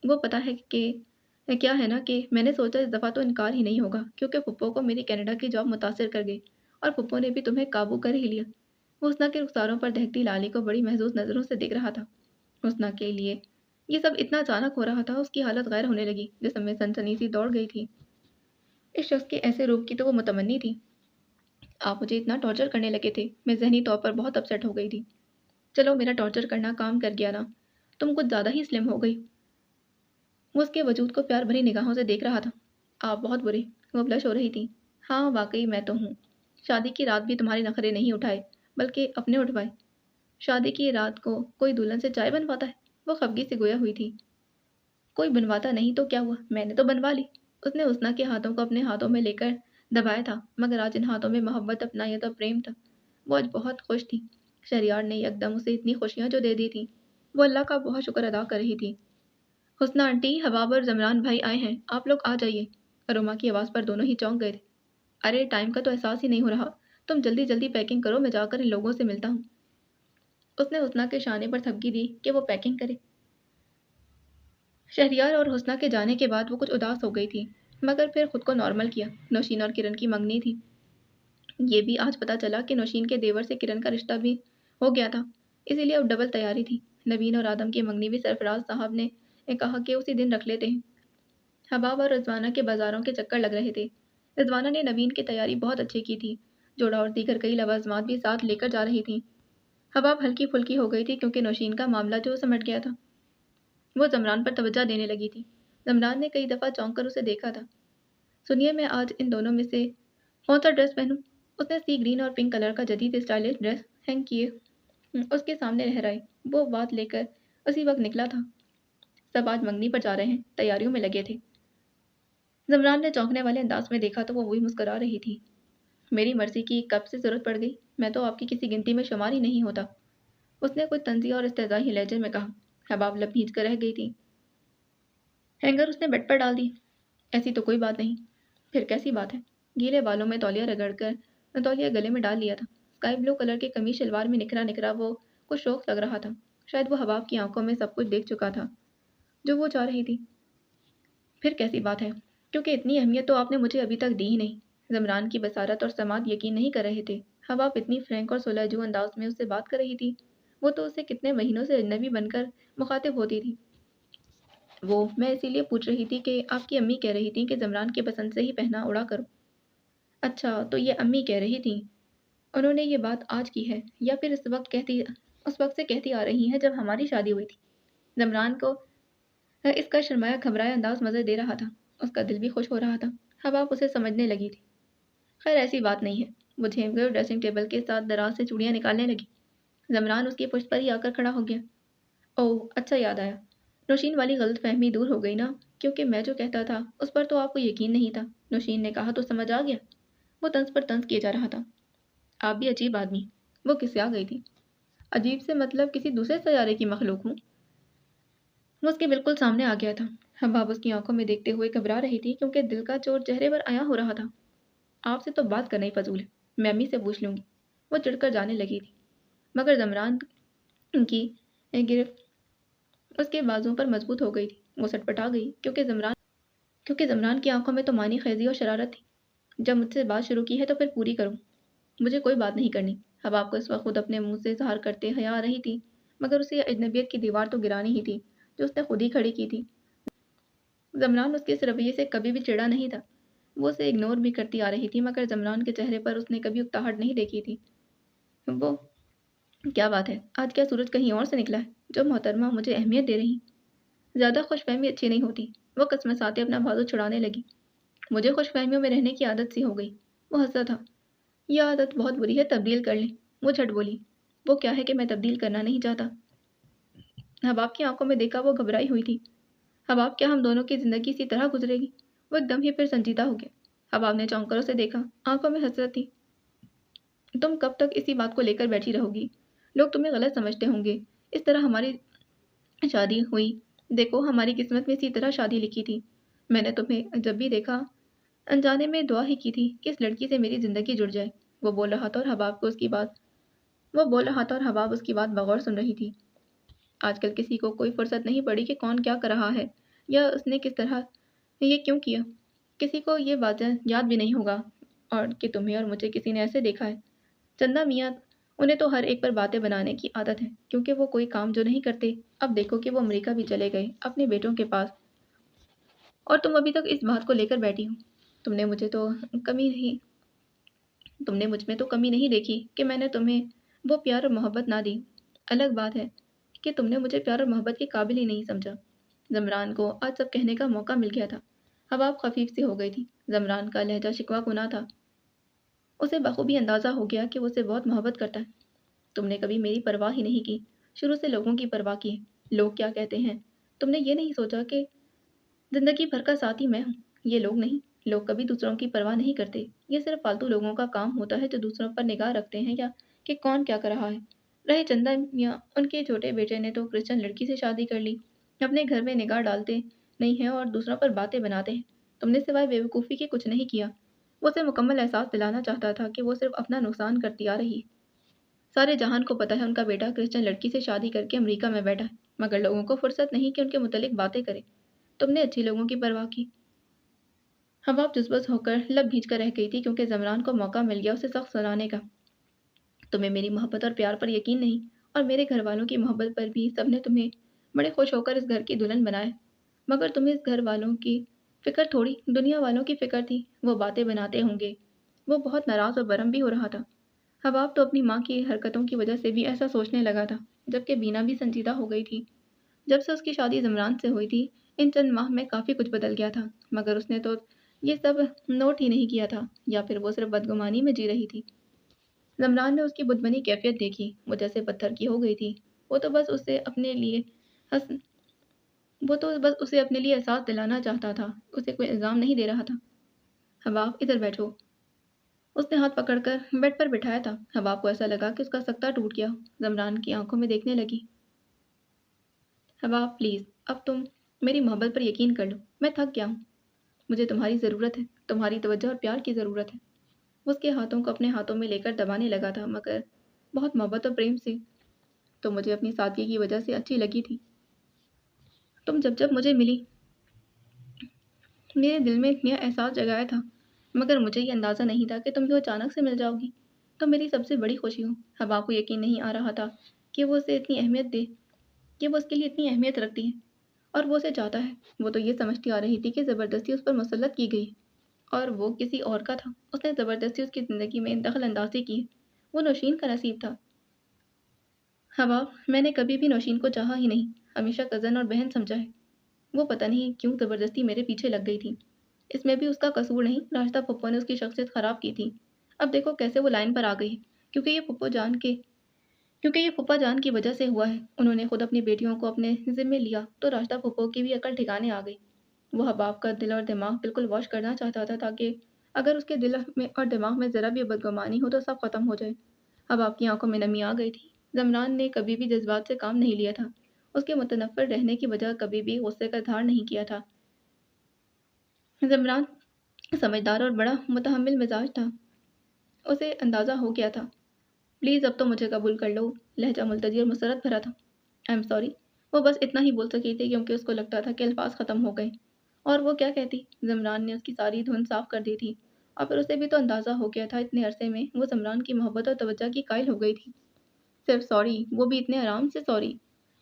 वो पता है कि क्या है ना कि मैंने सोचा इस दफ़ा तो इनकार ही नहीं होगा, क्योंकि फुप्पो को मेरी कनाडा की जॉब मुतासिर कर गई और फुप्पो ने भी तुम्हें काबू कर ही लिया। वो हुस्ना के रुखसारों पर दहकती लाली को बड़ी महजूज नज़रों से देख रहा था। हुस्ना के लिए ये सब इतना अचानक हो रहा था, उसकी हालत गैर होने लगी, जिसम में सनसनी सी दौड़ गई थी। इस शख्स के ऐसे रूप की तो वो मुतमन्नी थी। आप मुझे इतना टॉर्चर करने लगे थे, मैं ज़हनी तौर पर बहुत अपसेट हो गई थी। चलो मेरा टॉर्चर करना काम कर गया ना, तुम कुछ ज़्यादा ही स्लिम हो गई। वो उसके वजूद को प्यार भरी निगाहों से देख रहा था। आप बहुत बुरे। वो ब्लश हो रही थी। हाँ वाकई मैं तो हूँ। शादी की रात भी तुम्हारे नखरे नहीं उठाए, बल्कि अपने उठवाए। शादी की रात को कोई दुल्हन से चाय बनवाता है? वो खफगी से गोया हुई थी। कोई बनवाता नहीं तो क्या हुआ, मैंने तो बनवा ली। उसने हुस्ना के हाथों को अपने हाथों में लेकर दबाया था, मगर आज इन हाथों में मोहब्बत अपना यह तो प्रेम था। वो आज बहुत खुश थी। शहरयार ने यकदम उसे इतनी खुशियां जो दे दी थी, वो अल्लाह का बहुत शुक्र अदा कर रही थी। हुस्ना आंटी, हबाब और जमरान भाई आए हैं, आप लोग आ जाइए। अरोमा की आवाज़ पर दोनों ही चौंक गए थे। अरे टाइम का तो एहसास ही नहीं हो रहा। तुम जल्दी जल्दी पैकिंग करो, मैं जाकर इन लोगों से मिलता हूँ। उसने हुस्ना के शाने पर थपकी दी कि वो पैकिंग करे। शहरियार और हुस्ना के जाने के बाद वो कुछ उदास हो गई थी, मगर फिर खुद को नॉर्मल किया। नौशीन और किरण की मंगनी थी। ये भी आज पता चला कि नौशीन के देवर से किरण का रिश्ता भी हो गया था, इसीलिए अब डबल तैयारी थी। नवीन और आदम की मंगनी भी सरफराज साहब ने कहा कि उसी दिन रख लेते हैं। हबाब और रिजवाना के बाजारों के चक्कर लग रहे थे। रिजवाना ने नवीन की तैयारी बहुत अच्छी की थी। जोड़ा और दीगर कई लवाजमात भी साथ लेकर जा रही थी। हबाब हल्की फुल्की हो गई थी क्योंकि नौशीन का मामला जो समझ गया था। वो जमरान पर तवज्जो देने लगी थी। जमरान ने कई दफ़ा चौंक कर उसे देखा था। सुनिए, मैं आज इन दोनों में से कौन सा ड्रेस पहनूं? उसने सी ग्रीन और पिंक कलर का जदीद स्टाइलिश ड्रेस हैंग किए उसके सामने लहराए। वो बात लेकर उसी वक्त निकला था। सब आज मंगनी पर जा रहे हैं, तैयारियों में लगे थे। जमरान ने चौंकने वाले अंदाज में देखा तो वो वही मुस्कुरा रही थी। मेरी मर्जी की कब से जरूरत पड़ गई? मैं तो आपकी किसी गिनती में शुमार ही नहीं होता। उसने कुछ तंजिया और इस्तेज़ाई लहजे में कहा। हबाब लब भींच कर रह गई थी। हैंगर उसने बेड पर डाल दी। ऐसी तो कोई बात नहीं। फिर कैसी बात है? गीले बालों में तौलिया रगड़कर तौलिया गले में डाल लिया था। स्काई ब्लू कलर के कमीज शलवार में निखरा निखरा वो कुछ शौक लग रहा था। शायद वो हबाब की आंखों में सब कुछ देख चुका था जो वो चाह रही थी। फिर कैसी बात है? क्योंकि इतनी अहमियत तो आपने मुझे अभी तक दी ही नहीं। जमरान की बसारत और समात यकीन नहीं कर रहे थे। हबाब इतनी फ्रैंक और सुलझू अंदाज में उससे बात कर रही थी। वो तो उससे कितने महीनों से अजनबी बनकर मुखातिब होती थी। वो मैं इसीलिए पूछ रही थी कि आपकी अम्मी कह रही थी कि जमरान की पसंद से ही पहना उड़ा करो। अच्छा, तो ये अम्मी कह रही थी। उन्होंने ये बात आज की है या फिर उस वक्त से कहती आ रही हैं जब हमारी शादी हुई थी? जमरान को इसका शर्माया घबराया अंदाज मज़े दे रहा था। उसका दिल भी खुश हो रहा था। हवा उसे समझने लगी थी। खैर ऐसी बात नहीं है। वो झेम कर ड्रेसिंग टेबल के साथ दराज से चूड़ियाँ निकालने लगी। जमरान उसकी पुश्त पर ही आकर खड़ा हो गया। ओह अच्छा याद आया। नौशीन वाली गलतफहमी दूर हो गई ना, क्योंकि मैं जो कहता था उस पर तो आपको यकीन नहीं था। नौशीन ने कहा तो समझ आ गया। वो तंज पर तंज किए जा रहा था। आप भी अजीब आदमी। वो किसिया गई थी। अजीब से मतलब किसी दूसरे सैयारे की मखलूक हूँ? वो उसके बिल्कुल सामने आ गया था। हबाब उसकी आंखों में देखते हुए घबरा रही थी क्योंकि दिल का चोट चेहरे पर आया हो रहा था। आपसे तो बात करना ही फजूल है। मैं अम्मी से पूछ लूँगी। वो चिढ़कर जाने लगी थी, मगर ज़मरान की गिरफ्त उसके बाजुओं पर मजबूत हो गई थी। वो सटपटा गई क्योंकि ज़मरान की आंखों में तो मानी ख़ेज़ी और शरारत थी। जब मुझसे बात शुरू की है तो फिर पूरी करो। मुझे कोई बात नहीं करनी। हबाब को इस वक्त खुद अपने मुंह से इजहार करते हया आ रही थी, मगर उसे अजनबियत की दीवार तो गिरानी ही थी जो उसने खुद ही खड़ी की थी। ज़मरान उसके इस रवैये से कभी भी चिढ़ा नहीं था। वो उसे इग्नोर भी करती आ रही थी, मगर ज़मरान के चेहरे पर उसने कभी उकताहट नहीं देखी थी। वो क्या बात है, आज क्या सूरज कहीं और से निकला है जो मोहतरमा मुझे अहमियत दे रही? ज़्यादा खुशफहमी अच्छी नहीं होती। वो कसमसाते अपना बाजू छुड़ाने लगी। मुझे खुशफहमियों में रहने की आदत सी हो गई। वो हंसा था। यह आदत बहुत बुरी है, तब्दील कर लें। वो झट बोली। वो क्या है कि मैं तब्दील करना नहीं चाहता। हबाब की आंखों में देखा वो घबराई हुई थी। हबाब, क्या हम दोनों की जिंदगी इसी तरह गुजरेगी? वो एकदम ही फिर संजीदा हो गया। हबाब ने चौंक कर उसे देखा, आंखों में हसरत थी। तुम कब तक इसी बात को लेकर बैठी रहोगी? लोग तुम्हें गलत समझते होंगे। इस तरह हमारी शादी हुई। देखो, हमारी किस्मत में इसी तरह शादी लिखी थी। मैंने तुम्हें जब भी देखा अनजाने में दुआ ही की थी कि इस लड़की से मेरी जिंदगी जुड़ जाए। वो बोल रहा था और हबाब को उसकी बात वो बोल रहा था और हबाब उसकी बात बगौर सुन रही थी। आजकल किसी को कोई फुर्सत नहीं पड़ी कि कौन क्या कर रहा है या उसने किस तरह ये क्यों किया। किसी को ये बातें याद भी नहीं होगा और कि तुम्हें और मुझे किसी ने ऐसे देखा है। चंदा मियाँ, उन्हें तो हर एक पर बातें बनाने की आदत है, क्योंकि वो कोई काम जो नहीं करते। अब देखो कि वो अमेरिका भी चले गए अपने बेटों के पास, और तुम अभी तक इस बात को लेकर बैठी हो। तुमने मुझे तो कमी नहीं तुमने मुझ में तो कमी नहीं देखी कि मैंने तुम्हें वो प्यार और मोहब्बत ना दी। अलग बात है कि तुमने मुझे प्यार और मोहब्बत के काबिल ही नहीं समझा। ज़मरान को आज सब कहने का मौका मिल गया था। हवाब खफीफ सी हो गई थी। ज़मरान का लहजा शिकवा कुना था। उसे बखूबी अंदाज़ा हो गया कि वो उसे बहुत मोहब्बत करता है। तुमने कभी मेरी परवाह ही नहीं की, शुरू से लोगों की परवाह की है। लोग क्या कहते हैं, तुमने ये नहीं सोचा कि जिंदगी भर का साथी मैं हूँ, ये लोग नहीं। लोग कभी दूसरों की परवाह नहीं करते। ये सिर्फ फालतू लोगों का काम होता है जो दूसरों पर निगाह रखते हैं या कि कौन क्या कर रहा है। रहे चंदा मियाँ, उनके छोटे बेटे ने तो क्रिश्चियन लड़की से शादी कर ली। अपने घर में निगाह डालते नहीं हैं और दूसरों पर बातें बनाते हैं। तुमने सिवाय बेवकूफ़ी के कुछ नहीं किया। वो उसे मुकम्मल एहसास दिलाना चाहता था कि वो सिर्फ अपना नुकसान करती आ रही है। सारे जहान को पता है उनका बेटा क्रिश्चियन लड़की से शादी करके अमेरिका में बैठा है, मगर लोगों को फुर्सत नहीं कि उनके मुतलिक बातें करें। तुमने अच्छी लोगों की परवाह की। हवा जुज़बज़ होकर लब भींच कर रह गई थी, क्योंकि ज़मरान को मौका मिल गया उसे सख्त सुनाने का। तुम्हें मेरी मोहब्बत और प्यार पर यकीन नहीं, और मेरे घर वालों की मोहब्बत पर भी। सबने तुम्हें बड़े खुश होकर इस घर की दुल्हन बनाया, मगर तुम्हें इस घर वालों की फ़िक्र थोड़ी दुनिया वालों की फ़िक्र थी। वो बातें बनाते होंगे। वो बहुत नाराज़ और बरम भी हो रहा था। हबाब तो अपनी माँ की हरकतों की वजह से भी ऐसा सोचने लगा था, जबकि बीना भी संजीदा हो गई थी। जब से उसकी शादी ज़मरान से हुई थी, इन चंद माह में काफ़ी कुछ बदल गया था, मगर उसने तो ये सब नोट ही नहीं किया था, या फिर वो सिर्फ बदगुमानी में जी रही थी। ज़मरान ने उसकी बुदबनी कैफियत देखी, वो जैसे पत्थर की हो गई थी। वो तो बस उसे अपने लिए हस वो तो बस उसे अपने लिए एहसास दिलाना चाहता था, उसे कोई इल्ज़ाम नहीं दे रहा था। हबाब, इधर बैठो। उसने हाथ पकड़कर बेड पर बिठाया था। हबाब को ऐसा लगा कि उसका सख्ता टूट गया। ज़मरान की आंखों में देखने लगी। हबाब प्लीज़, अब तुम मेरी मोहब्बत पर यकीन कर लो। मैं थक गया हूँ। मुझे तुम्हारी ज़रूरत है, तुम्हारी तवज्जो और प्यार की ज़रूरत है। वो उसके हाथों को अपने हाथों में लेकर दबाने लगा था, मगर बहुत मोहब्बत और प्रेम से। तो मुझे अपनी सादगी की वजह से अच्छी लगी थी। तुम जब जब मुझे मिली, मेरे दिल में एक नया एहसास जगाया था, मगर मुझे ये अंदाज़ा नहीं था कि तुम भी अचानक से मिल जाओगी। तो मेरी सबसे बड़ी खुशी हो। हबाब को यकीन नहीं आ रहा था कि वो उसे इतनी अहमियत दे कि वो उसके लिए इतनी अहमियत रखती है और वो उसे चाहता है। वो तो ये समझती आ रही थी कि ज़बरदस्ती उस पर मुसल्लत की गई और वो किसी और का था। उसने ज़बरदस्ती उसकी ज़िंदगी में दखल अंदाजी की है। वो नौशीन का नसीब था। हवा, मैंने कभी भी नौशीन को चाहा ही नहीं, हमेशा कज़न और बहन समझा है। वो पता नहीं क्यों ज़बरदस्ती मेरे पीछे लग गई थी। इसमें भी उसका कसूर नहीं, रास्ता पप्पो ने उसकी शख्सियत ख़राब की थी। अब देखो कैसे वो लाइन पर आ गई है, क्योंकि ये पप्पो जान के क्योंकि ये फूफा जान की वजह से हुआ है। उन्होंने खुद अपनी बेटियों को अपने ज़िम्मे लिया, तो रास्ता फूफो की भी अकल ठिकाने आ गई। वो हबाब का दिल और दिमाग बिल्कुल वॉश करना चाहता था, ताकि अगर उसके दिल में और दिमाग में ज़रा भी बदगुमानी हो तो सब ख़त्म हो जाए। हबाब की आंखों में नमी आ गई थी। ज़मरान ने कभी भी जज्बात से काम नहीं लिया था। उसके मुतनफ़्फ़िर रहने की वजह कभी भी गुस्से का इज़हार नहीं किया था। ज़मरान समझदार और बड़ा मुतहम्मिल मिजाज था। उसे अंदाज़ा हो गया था। प्लीज़ अब तो मुझे कबूल कर लो। लहजा मुल्तजी और मुसरत भरा था। I am sorry. वो बस इतना ही बोल सकी थी क्योंकि उसको लगता था कि अल्फाज ख़त्म हो गए। और वो क्या कहती? ज़मरान ने उसकी सारी धुन साफ़ कर दी थी। और फिर उसे भी तो अंदाज़ा हो गया था इतने अरसे में वो ज़मरान की मोहब्बत और तवज्जो की कायल हो गई थी। सिर्फ सॉरी, वो भी इतने आराम से सॉरी।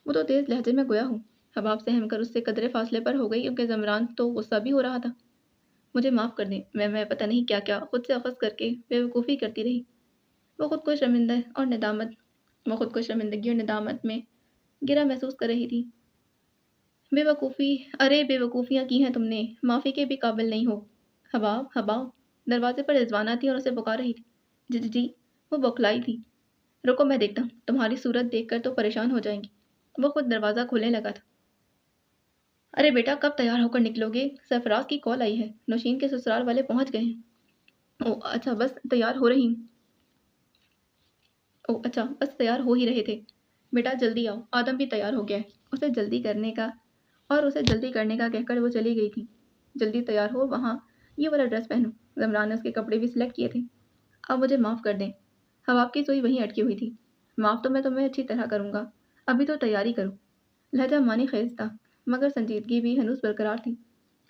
वो तो तेज़ लहजे में गोया हूँ। हबाब सहम कर उससे कदरे फासले पर हो गई क्योंकि ज़मरान तो गुस्सा भी हो रहा था। मुझे माफ़ कर दें, मैं पता नहीं क्या-क्या खुद से अख़ज़ करके बेवकूफ़ी करती रही। वो खुद को शर्मिंदा और नदामत वो खुद को शर्मिंदगी और नदामत में गिरा महसूस कर रही थी। बेवकूफ़ी, अरे बेवकूफ़ियाँ की हैं तुमने, माफ़ी के भी काबिल नहीं हो। हबाब, हबाब, दरवाज़े पर रिज़वाना थी और उसे पुकार रही थी। जी, वो बौखलाई थी। रुको मैं देखता हूँ, तुम्हारी सूरत देखकर तो परेशान हो जाएँगी। वो खुद दरवाज़ा खोलने लगा था। अरे बेटा कब तैयार होकर निकलोगे? सरफ़राज़ की कॉल आई है, नौशीन के ससुराल वाले पहुँच गए हैं। ओह! अच्छा बस तैयार हो रही हूँ। ओह! अच्छा बस तैयार हो ही रहे थे। बेटा जल्दी आओ, आदम भी तैयार हो गया है। उसे जल्दी करने का कहकर वो चली गई थी। जल्दी तैयार हो, वहाँ ये वाला ड्रेस पहनो। ज़मरान ने उसके कपड़े भी सिलेक्ट किए थे। अब मुझे माफ़ कर दें। हवाब की सुई वहीं अटकी हुई थी। माफ़ तो मैं तुम्हें अच्छी तरह करूँगा। अभी तो तैयारी करो। लहजा मानी ख़ेज़ था, मगर संजीदगी भी हनूस बरकरार थी।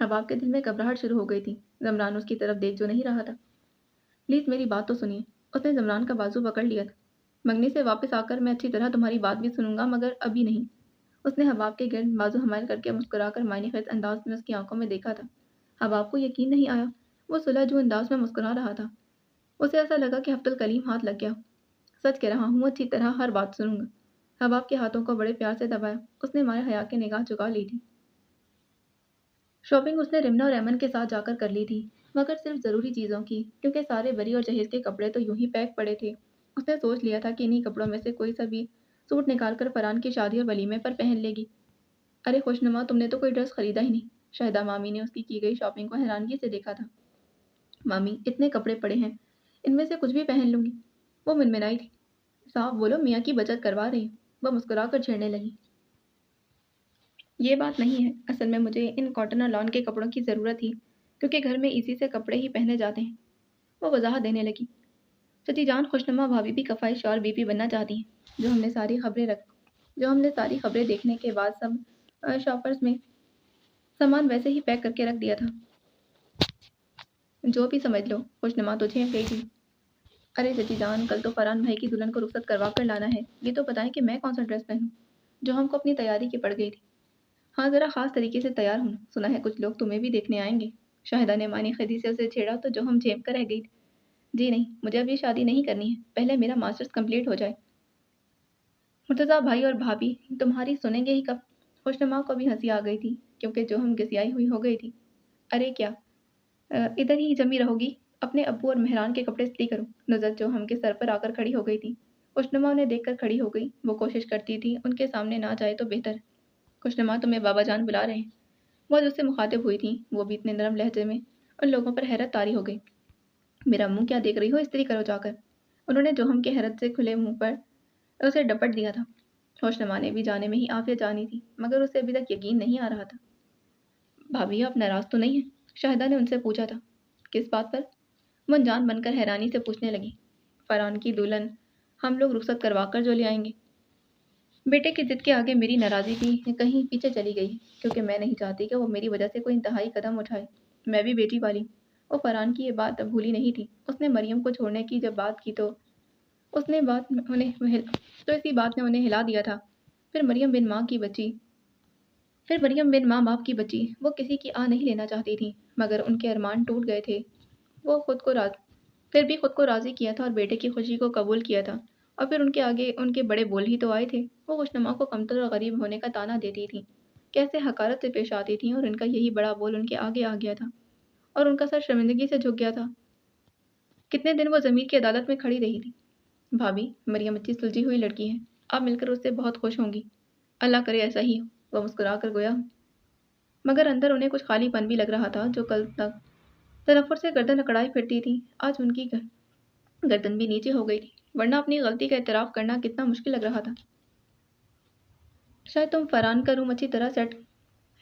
हबाब के दिल में घबराहट शुरू हो गई थी। ज़मरान उसकी तरफ देख जो नहीं रहा था। प्लीज़ मेरी बात तो सुनिए। उसने ज़मरान का बाजू पकड़ लिया था। मंगनी से वापस आकर मैं अच्छी तरह तुम्हारी बात भी सुनूंगा मगर अभी नहीं। उसने हबाब के गिर्द बाजू हमाल करके मुस्कुराकर मायने ख़ेज़ अंदाज में उसकी आंखों में देखा था। हबाब को यकीन नहीं आया। वो सुलझ अंदाज में मुस्कुरा रहा था। उसे ऐसा लगा कि अब्दुल कलीम हाथ लग गया। सच कह रहा हूँ, अच्छी तरह हर बात सुनूंगा। हबाब के हाथों को बड़े प्यार से दबाया। उसने मारे हया की निगाह चुका ली थी। शॉपिंग उसने रिमना और एमन के साथ जाकर कर ली थी, मगर सिर्फ ज़रूरी चीज़ों की, क्योंकि सारे बरी और जहेज के कपड़े तो यूं ही पैक पड़े थे। उसने सोच लिया था कि इन्हीं कपड़ों में से कोई सा भी सूट निकाल कर फरहान की शादी और वलीमे पर पहन लेगी। अरे खुशनुमा, तुमने तो कोई ड्रेस खरीदा ही नहीं। शाहिदा मामी ने उसकी की गई शॉपिंग को हैरानगी से देखा था। मामी, इतने कपड़े पड़े हैं, इनमें से कुछ भी पहन लूंगी। वो मिनमिनाई थी। साफ बोलो, मियाँ की बचत करवा रही हूँ। वह मुस्कुरा कर छेड़ने लगी। ये बात नहीं है, असल में मुझे इन कॉटन और लॉन के कपड़ों की ज़रूरत थी, क्योंकि घर में इसी से कपड़े ही पहने जाते हैं। वो वजाहत देने लगी। सची जान खुशनुमा भाभी भी कफ़ाई शॉल बीपी बनना चाहती हैं। जो हमने सारी खबरें देखने के बाद सब शॉपर्स में सामान वैसे ही पैक करके रख दिया था। जो भी समझ लो, खुशनुमा तो झेप गई थी। अरे चची जान, कल तो फरहान भाई की दुल्हन को रुखसत करवा कर लाना है। ये तो बताएं कि मैं कौन सा ड्रेस पहनूं, जो हमको अपनी तैयारी की पड़ गई थी। हाँ, ज़रा ख़ास तरीके से तैयार होना। सुना है कुछ लोग तुम्हें भी देखने आएंगे। शाहिदा ने मानी खदी से उसे छेड़ा तो जो हम झेप कर रह गई थी। जी नहीं, मुझे अभी शादी नहीं करनी है, पहले मेरा मास्टर्स कंप्लीट हो जाए। मुर्तज़ा भाई और भाभी तुम्हारी सुनेंगे ही कब। खुशनुमा को भी हंसी आ गई थी, क्योंकि जो हम घिसियाई हुई हो गई थी। अरे क्या, इधर ही जमी रहोगी? अपने अब्बू और मेहरान के कपड़े इस्त्री करो। नुज़रत जो हम के सर पर आकर खड़ी हो गई थी। खुशनुमा उन्हें देखकर खड़ी हो गई। वो कोशिश करती थी उनके सामने ना जाए तो बेहतर। खुशनुमा, तुम्हें बाबा जान बुला रहे हैं। वो जो उससे मुखातिब हुई थी, वो भी इतने नरम लहजे में उन लोगों पर हैरत तारी हो गई। मेरा मुंह क्या देख रही हो, इस्त्री करो जाकर। उन्होंने जोहम के हैरत से खुले मुंह पर उसे डपट दिया था। होशनमा ने भी जाने में ही आफियत जानी थी, मगर उसे अभी तक यकीन नहीं आ रहा था। भाभी आप नाराज तो नहीं है? शाहिदा ने उनसे पूछा था। किस बात पर? वो अनजान बनकर हैरानी से पूछने लगी। फरहान की दुल्हन हम लोग रुखसत करवा कर जो ले आएंगे। बेटे की जिद के आगे मेरी नाराज़ी भी कहीं पीछे चली गई, क्योंकि मैं नहीं चाहती कि वो मेरी वजह से कोई इंतहाई कदम उठाए। मैं भी बेटी वाली। वो फरहान की ये बात अब भूली नहीं थी। उसने मरियम को छोड़ने की जब बात की तो उसने बात में उन्हें हिल तो इसी बात ने उन्हें हिला दिया था। फिर मरियम बिन माँ की बच्ची फिर मरियम बिन माँ बाप की बच्ची, वो किसी की आ नहीं लेना चाहती थी, मगर उनके अरमान टूट गए थे। वो खुद को राज फिर भी खुद को राज़ी किया था और बेटे की खुशी को कबूल किया था। और फिर उनके आगे उनके बड़े बोल ही तो आए थे। वो खुशनुमा को कमतर और गरीब होने का ताना देती थी, कैसे हकारत से पेश आती थी, और उनका यही बड़ा बोल उनके आगे आ गया था और उनका सर शर्मिंदगी से झुक गया था। कितने दिन वो ज़मीर की अदालत में खड़ी रही थी। भाभी, मरियम अच्छी सुलझी हुई लड़की है, आप मिलकर उससे बहुत खुश होंगी। अल्लाह करे ऐसा ही हो। वह मुस्कुरा कर गोया, मगर अंदर उन्हें कुछ खालीपन भी लग रहा था। जो कल तक तनफ्फुर से गर्दन अकड़ाई फिरती थी, आज उनकी गर्दन भी नीचे हो गई थी, वरना अपनी गलती का एतराफ़ करना कितना मुश्किल लग रहा था। शायद तुम फरहान का रूम अच्छी तरह सेट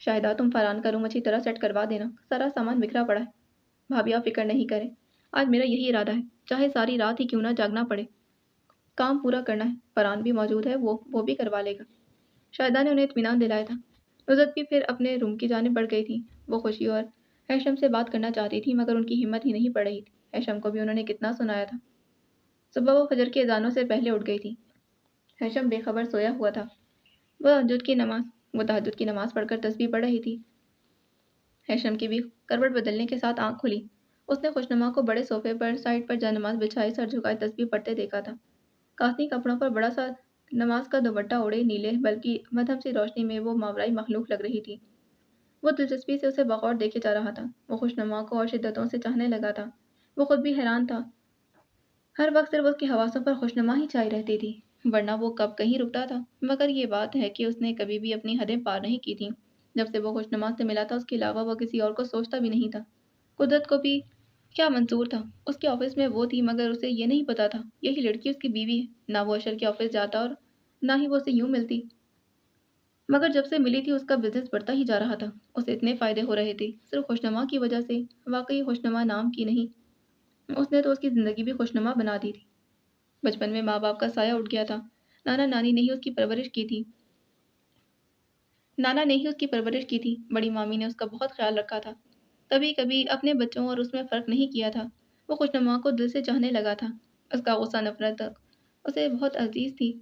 शायदा तुम फरहान का रूम अच्छी तरह सेट करवा देना। सारा सामान बिखरा पड़ा है। भाभी आप फिक्र नहीं करें, آج میرا یہی ارادہ ہے، چاہے ساری رات ہی کیوں نہ جاگنا پڑے، کام پورا کرنا ہے۔ فرحان بھی موجود ہے، وہ بھی کروا لے گا۔ شاہدہ نے انہیں اطمینان دلایا تھا۔ نصرت بھی پھر اپنے روم کی جانب بڑھ گئی تھی۔ وہ خوشی اور ہیشم سے بات کرنا چاہتی تھی مگر ان کی ہمت ہی نہیں پڑ رہی تھی۔ ہیشم کو بھی انہوں نے کتنا سنایا تھا۔ صبح وہ فجر کی اذانوں سے پہلے اٹھ گئی تھی۔ ہیشم بے خبر سویا ہوا تھا۔ وہ تہجد کی نماز پڑھ کر تسبیح پڑھ رہی تھی۔ ہیشم کی بھی کروٹ بدلنے کے ساتھ آنکھ کھلی۔ اس نے خوشنما کو بڑے صوفے پر سائڈ پر جا نماز بچھائے سر جھکائے تسبیح پڑھتے دیکھا تھا۔ کاسنی کپڑوں پر بڑا سا نماز کا دوپٹہ اوڑھے نیلے بلکہ مدھم سی روشنی میں وہ ماورائی مخلوق لگ رہی تھی۔ وہ دلچسپی سے اسے بغور دیکھے جا رہا تھا۔ وہ خوشنما کو اور شدتوں سے چاہنے لگا تھا۔ وہ خود بھی حیران تھا۔ ہر وقت صرف اس کے حواسوں پر خوشنما ہی چھائی رہتی تھی، ورنہ وہ کب کہیں رکتا تھا۔ مگر یہ بات ہے کہ اس نے کبھی بھی اپنی حدیں پار نہیں کی تھیں۔ جب سے وہ خوشنما سے ملا تھا اس کے علاوہ وہ کسی اور کو سوچتا بھی نہیں تھا۔ قدرت کو بھی کیا منظور تھا؟ اس کے آفس میں وہ تھی مگر اسے یہ نہیں پتا تھا یہی لڑکی اس کی بیوی ہے۔ نہ وہ اشر کے آفس جاتا اور نہ ہی وہ اسے یوں ملتی، مگر جب سے ملی تھی اس کا بزنس بڑھتا ہی جا رہا تھا۔ اسے اتنے فائدے ہو رہے تھے صرف خوشنما کی وجہ سے۔ واقعی خوشنما نام کی نہیں، اس نے تو اس کی زندگی بھی خوشنما بنا دی تھی۔ بچپن میں ماں باپ کا سایہ اٹھ گیا تھا۔ نانا نانی نے ہی اس کی پرورش کی تھی۔ بڑی مامی نے اس کا بہت خیال رکھا تھا۔ کبھی کبھی اپنے بچوں اور اس میں فرق نہیں کیا تھا۔ وہ خوشنما کو دل سے چاہنے لگا تھا۔ اس کا غصہ نفرت اسے بہت عزیز تھی۔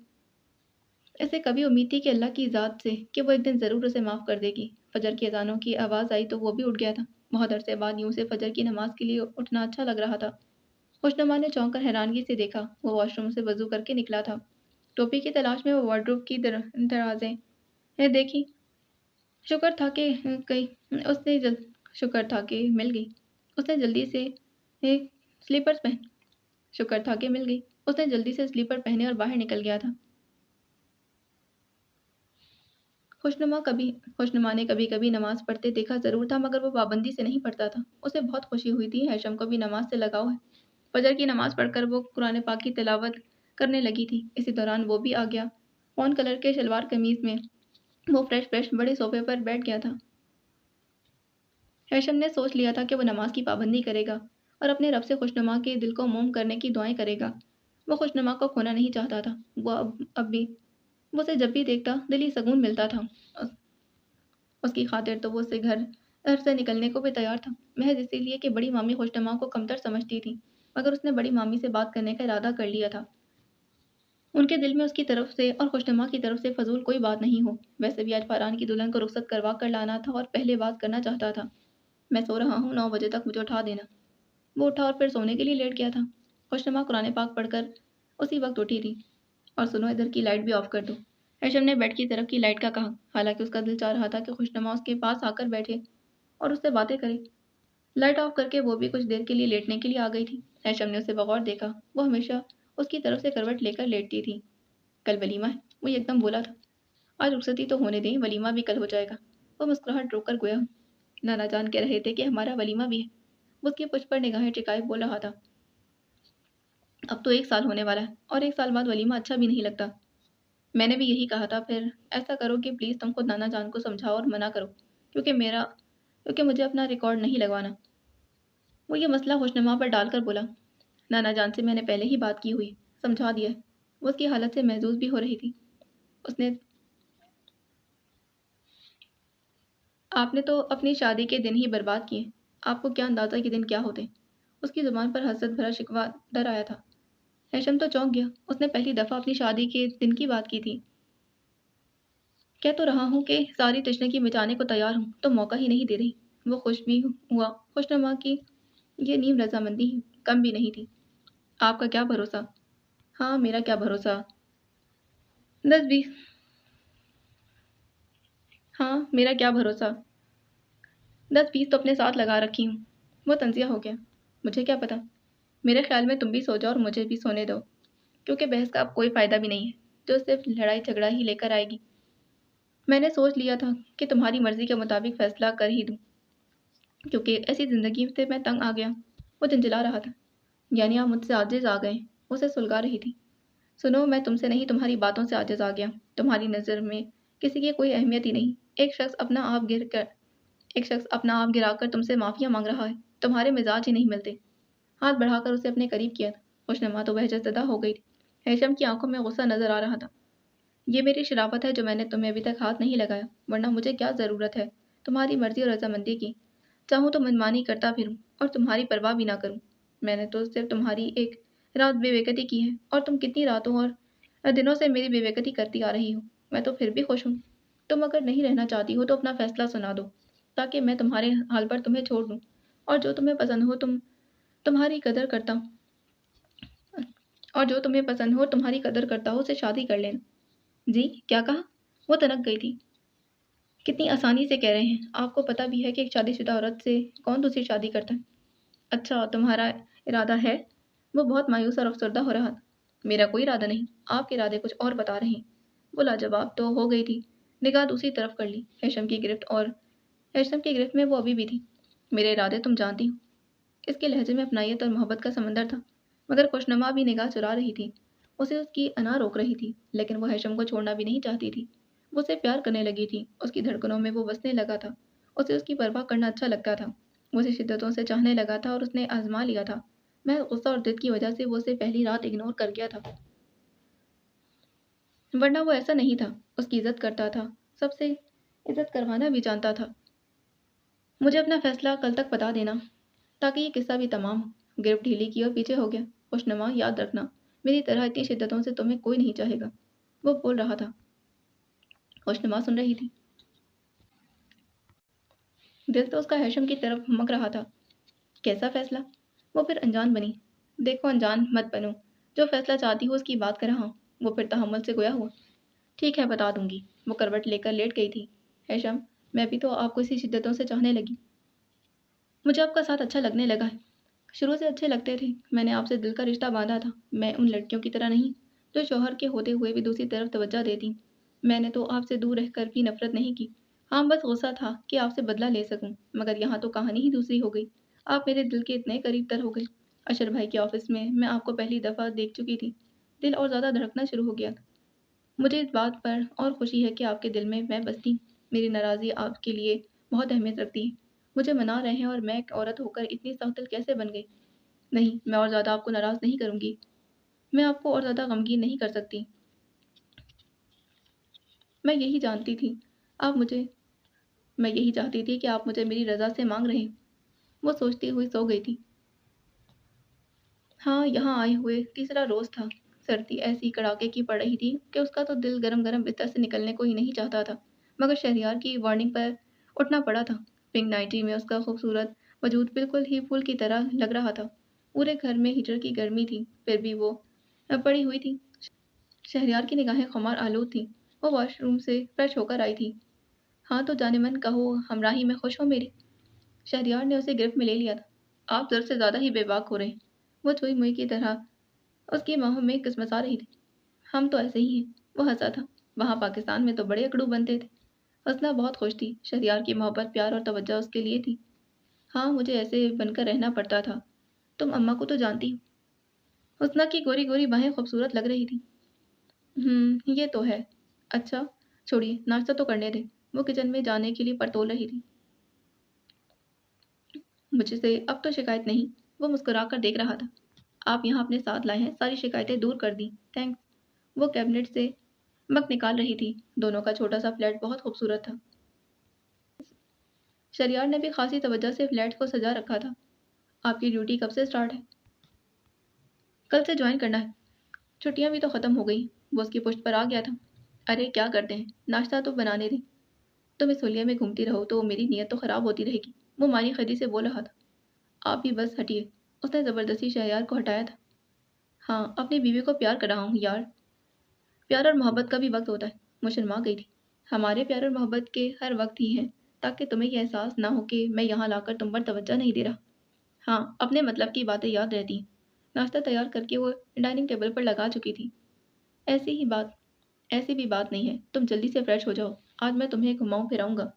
اسے کبھی امید تھی کہ اللہ کی ذات سے کہ وہ ایک دن ضرور اسے معاف کر دے گی۔ فجر کی اذانوں کی آواز آئی تو وہ بھی اٹھ گیا تھا۔ بہت عرصے بعد یوں سے فجر کی نماز کے لیے اٹھنا اچھا لگ رہا تھا۔ خوشنما نے چونک کر حیرانگی سے دیکھا۔ وہ واش روم سے وضو کر کے نکلا تھا۔ ٹوپی کی تلاش میں وہ وارڈروب کی درازیں دیکھی۔ شکر تھا کہ مل گئی۔ اس نے جلدی سے سلیپر پہنے اور باہر نکل گیا تھا۔ خوشنما نے کبھی کبھی نماز پڑھتے دیکھا ضرور تھا مگر وہ پابندی سے نہیں پڑھتا تھا۔ اسے بہت خوشی ہوئی تھی ہیشم کو بھی نماز سے لگاؤ ہے۔ فجر کی نماز پڑھ کر وہ قرآن پاک کی تلاوت کرنے لگی تھی۔ اسی دوران وہ بھی آ گیا۔ فون کلر کے شلوار قمیض میں وہ فریش بڑے صوفے پر بیٹھ گیا تھا۔ ہیشم نے سوچ لیا تھا کہ وہ نماز کی پابندی کرے گا اور اپنے رب سے خوشنما کے دل کو موم کرنے کی دعائیں کرے گا۔ وہ خوشنما کو کھونا نہیں چاہتا تھا۔ وہ اسے جب بھی دیکھتا دلی سکون ملتا تھا۔ اس کی خاطر تو وہ اسے گھر سے نکلنے کو بھی تیار تھا، محض اسی لیے کہ بڑی مامی خوشنما کو کمتر سمجھتی تھی۔ مگر اس نے بڑی مامی سے بات کرنے کا ارادہ کر لیا تھا۔ ان کے دل میں اس کی طرف سے اور خوشنما کی طرف سے فضول کوئی بات نہیں ہو۔ ویسے بھی آج فرحان کی دلہن کو رخصت کروا کر لانا تھا اور پہلے بات کرنا چاہتا تھا۔ میں سو رہا ہوں، 9 بجے تک مجھے اٹھا دینا۔ وہ اٹھا اور پھر سونے کے لیے لیٹ گیا تھا۔ خوشنما قرآن پاک پڑھ کر اسی وقت اٹھی تھی۔ اور سنو، ادھر کی لائٹ بھی آف کر دو، ہیشم نے بیڈ کی طرف کی لائٹ کا کہا۔ حالانکہ اس کا دل چاہ رہا تھا کہ خوشنما اس کے پاس آ کر بیٹھے اور اس سے باتیں کرے۔ لائٹ آف کر کے وہ بھی کچھ دیر کے لیے لیٹنے کے لیے آ گئی تھی۔ ہیشم نے اسے بغور دیکھا۔ وہ ہمیشہ اس کی طرف سے کروٹ لے کر لیٹتی تھی۔ کل ولیمہ ہے، وہ ایک دم بولا تھا۔ آج رخصتی تو ہونے دیں، ولیمہ بھی کل ہو جائے گا۔ وہ مسکراہٹ روک کر گویا، نانا جان کہہ رہے تھے کہ ہمارا ولیمہ بھی ہے۔ وہ اس کی پشت پر نگاہیں ٹکائے بول رہا تھا، اب تو 1 سال ہونے والا ہے اور 1 سال بعد ولیمہ اچھا بھی نہیں لگتا۔ میں نے بھی یہی کہا تھا۔ پھر ایسا کرو کہ پلیز تم خود نانا جان کو سمجھاؤ اور منع کرو، کیونکہ مجھے اپنا ریکارڈ نہیں لگوانا۔ وہ یہ مسئلہ خوشنما پر ڈال کر بولا، نانا جان سے میں نے پہلے ہی بات کی ہوئی، سمجھا دیا ہے۔ وہ اس کی حالت سے محظوظ بھی ہو رہی تھی۔ آپ نے تو اپنی شادی کے دن ہی برباد کیے، آپ کو کیا اندازہ یہ دن کیا ہوتے۔ اس کی زبان پر حسرت بھرا شکوہ ڈر آیا تھا۔ ہیشم تو چونک گیا۔ اس نے پہلی دفعہ اپنی شادی کے دن کی بات کی تھی۔ کہہ تو رہا ہوں کہ ساری تشنگی مٹانے کو تیار ہوں، تو موقع ہی نہیں دے رہی۔ وہ خوش بھی ہوا۔ خوشنما کی یہ نیم رضامندی کم بھی نہیں تھی۔ آپ کا کیا بھروسہ؟ ہاں، میرا کیا بھروسہ؟ 10-20 تو اپنے ساتھ لگا رکھی ہوں۔ وہ طنزیہ ہو گیا، مجھے کیا پتا؟ میرے خیال میں تم بھی سو جاؤ اور مجھے بھی سونے دو، کیونکہ بحث کا اب کوئی فائدہ بھی نہیں ہے، جو صرف لڑائی جھگڑا ہی لے کر آئے گی۔ میں نے سوچ لیا تھا کہ تمہاری مرضی کے مطابق فیصلہ کر ہی دوں، کیونکہ ایسی زندگی سے میں تنگ آ گیا۔ وہ جھنجھلا رہا تھا، یعنی آپ مجھ سے عاجز آ گئے؟ اسے سلگا رہی تھی۔ سنو، میں تم سے نہیں، تمہاری باتوں سے عاجز آ گیا۔ تمہاری نظر میں کسی کی کوئی اہمیت ہی نہیں۔ ایک شخص اپنا آپ گرا کر تم سے معافیاں مانگ رہا ہے۔ تمہارے مزاج ہی نہیں ملتے۔ हाथ बढ़ाकर उसे अपने करीब किया था। खुशनुमा तो बहशतज़दा हो गई थी। हेशम की आंखों में गुस्सा नजर आ रहा था। ये मेरी शराफत है जो मैंने तुम्हें अभी तक हाथ नहीं लगाया, वरना मुझे क्या ज़रूरत है तुम्हारी मर्जी और रजामंदी की। चाहूँ तो मनमानी करता फिरूं और तुम्हारी परवाह भी ना करूं। मैंने तो सिर्फ तुम्हारी एक रात बेवकती की है और तुम कितनी रातों और दिनों से मेरी बेवकती करती आ रही हो। मैं तो फिर भी खुश हूँ। तुम अगर नहीं रहना चाहती हो तो अपना फैसला सुना दो, ताकि मैं तुम्हारे हाल पर तुम्हें छोड़ दूँ और जो तुम्हें पसंद हो तुम्हारी कदर करता हूँ और जो तुम्हें पसंद हो तुम्हारी कदर करता हो उसे शादी कर लेना। जी क्या कहा? वो तनक गई थी। कितनी आसानी से कह रहे हैं, आपको पता भी है कि एक शादीशुदा औरत से कौन दूसरी शादी करता है। अच्छा तुम्हारा इरादा है? वो बहुत मायूस और अफसरदा हो रहा था। मेरा कोई इरादा नहीं, आपके इरादे कुछ और बता रहे हैं। वो लाजवाब तो हो गई थी। निगाह दूसरी तरफ कर ली। हेशम की गिरफ्त में वो अभी भी थी। मेरे इरादे तुम जानती हो। इसके लहजे में अपनायत और मोहब्बत का समंदर था, मगर खुशनुमा भी निगाह चुरा रही थी। उसे उसकी अना रोक रही थी, लेकिन वो हेशम को छोड़ना भी नहीं चाहती थी। वो उसे प्यार करने लगी थी, उसकी धड़कनों में वो बसने लगा था। उसे उसकी परवाह करना अच्छा लगता था। वो उसे शिद्दतों से चाहने लगा था और उसने आजमा लिया था। मैं गुस्सा और जिद की वजह से वो उसे पहली रात इग्नोर कर गया था, वरना वो ऐसा नहीं था। उसकी इज्जत करता था, सबसे इज्जत करवाना भी जानता था। मुझे अपना फैसला कल तक बता देना, ताकि ये किस्सा भी तमाम हो। गिरफ्त ढीली की और पीछे हो गया। खुशनुमा याद रखना, मेरी तरह इतनी शिद्दतों से तुम्हें कोई नहीं चाहेगा। वो बोल रहा था। खुशनुमा सुन रही थी। दिल तो उसका हेशम की तरफ हुमक रहा था। कैसा फैसला? वो फिर अनजान बनी। देखो अनजान मत बनो, जो फैसला चाहती हो उसकी बात कर रहा हूँ। वो फिर तहम्मुल से गोया हुआ। ठीक है बता दूंगी। वो करवट लेकर लेट गई थी। हेशम, मैं भी तो आपको इसी शिद्दतों से चाहने लगी। मुझे आपका साथ अच्छा लगने लगा है। शुरू से अच्छे लगते थे। मैंने आपसे दिल का रिश्ता बांधा था। मैं उन लड़कियों की तरह नहीं, जो शौहर के होते हुए भी दूसरी तरफ तवज्जो देती। मैंने तो आपसे दूर रहकर भी नफरत नहीं की। हाँ बस गुस्सा था कि आपसे बदला ले सकूं, मगर यहाँ तो कहानी ही दूसरी हो गई। आप मेरे दिल के इतने करीब तर हो गए। अशर भाई के ऑफिस में मैं आपको पहली दफ़ा देख चुकी थी। दिल और ज़्यादा धड़कना शुरू हो गया था। मुझे इस बात पर और खुशी है कि आपके दिल में मैं बसती हूँ। मेरी नाराज़ी आपके लिए बहुत अहमियत रखती है। मुझे मना रहे हैं और मैं एक औरत होकर इतनी सख्त दिल कैसे बन गई। नहीं, मैं और ज़्यादा आपको नाराज़ नहीं करूँगी। मैं आपको और ज़्यादा गमगीन नहीं कर सकती। मैं यही जानती थी आप मुझे मैं यही चाहती थी कि आप मुझे मेरी रज़ा से माँग रहे हैं। वो सोचती हुई सो गई थी। हाँ, यहाँ आए हुए तीसरा रोज़ था। सर्दी ऐसी कड़ाके की पड़ रही थी कि उसका तो दिल गरम-गरम बिस्तर से निकलने को ही नहीं चाहता था। मगर शहरयार की वार्निंग पर उठना पड़ा था। पिंक नाइटी में उसका खूबसूरत वजूद बिल्कुल ही फूल की तरह लग रहा था। पूरे घर में हीटर की गर्मी थी, फिर भी वो पड़ी हुई थी। शहरयार की निगाहें खुमार आलूद थीं। वो वॉशरूम से फ्रेश होकर आई थी। हाँ तो जानेमन कहो हमराही में खुश हो मेरी। शहरयार ने उसे गिरफ्त में ले लिया था। आप ज़रूरत से ज़्यादा ही बेबाक हो रहे हैं। वो चुई मुई की तरह उसकी बाहों में कसमसा रही थी। हम तो ऐसे ही हैं। वो हंसा था। वहाँ पाकिस्तान में तो बड़े अकड़ू बनते थे। हंसना बहुत खुश थी। शहरयार की मोहब्बत प्यार और तवज्जो उसके लिए थी। हाँ मुझे ऐसे बनकर रहना पड़ता था। तुम अम्मा को तो जानती हो। हुस्ना की गोरी गोरी बाहें खूबसूरत लग रही थी। ये तो है। अच्छा छोड़िए, नाश्ता तो करने दें। वो किचन में जाने के लिए परतोल रही थी। मुझसे अब तो शिकायत नहीं। वो मुस्कुराकर देख रहा था। आप यहाँ अपने साथ लाए हैं, सारी शिकायतें दूर कर दी। थैंक्स। वो कैबिनेट से मग निकाल रही थी। दोनों का छोटा सा फ्लैट बहुत खूबसूरत था। शरियार ने भी खासी तवज्जो से फ्लैट को सजा रखा था। आपकी ड्यूटी कब से स्टार्ट है? कल से ज्वाइन करना है। छुट्टियां भी तो ख़त्म हो गई। वो उसकी पुश्त पर आ गया था। अरे क्या करते हैं, नाश्ता तो बनाने दें। तुम इस हुलिये में घूमती रहो तो मेरी नीयत तो ख़राब होती रहेगी। वो मारी खदी से बोल रहा था। आप भी बस हटिए। उसने ज़बरदस्ती शहरयार को हटाया था। हाँ अपनी बीवी को प्यार कर रहा हूँ यार। प्यार और मोहब्बत का भी वक्त होता है। वो शर्मा गई थी। हमारे प्यार और मोहब्बत के हर वक्त ही हैं, ताकि तुम्हें यह एहसास ना हो कि मैं यहाँ लाकर तुम पर तवज्जो नहीं दे रहा। हाँ अपने मतलब की बातें याद रहती। नाश्ता तैयार करके वो डाइनिंग टेबल पर लगा चुकी थी। ऐसी ही बात ऐसी भी बात नहीं है। तुम जल्दी से फ्रेश हो जाओ। आज मैं तुम्हें घुमाऊं फिराऊंगा।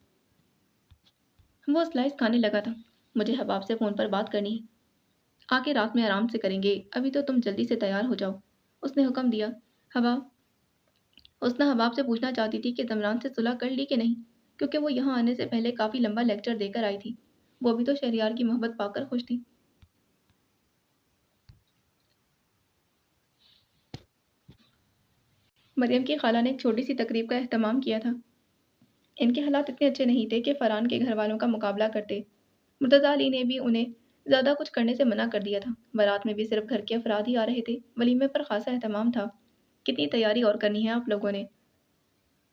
वो स्लाइस खाने लगा था। मुझे हबाब से फ़ोन पर बात करनी है। आके रात में आराम से करेंगे। अभी तो तुम जल्दी से तैयार हो जाओ। उसने हुक्म दिया। हबाब उसने हबाब से पूछना चाहती थी कि जमरान से सुलह कर ली कि नहीं, क्योंकि वो यहाँ आने से पहले काफ़ी लंबा लेक्चर देकर आई थी। वो भी तो शहरयार की मोहब्बत पाकर खुश थी। मरियम की खाला ने एक छोटी सी तकरीब का एहतमाम किया था। इनके हालात इतने अच्छे नहीं थे कि फरहान के घर वालों का मुकाबला करते। मुर्तज़ा अली ने भी उन्हें ज़्यादा कुछ करने से मना कर दिया था। बारात में भी सिर्फ घर के अफराद ही आ रहे थे। वलीमे पर खासा एहतमाम था। कितनी तैयारी और करनी है आप लोगों ने?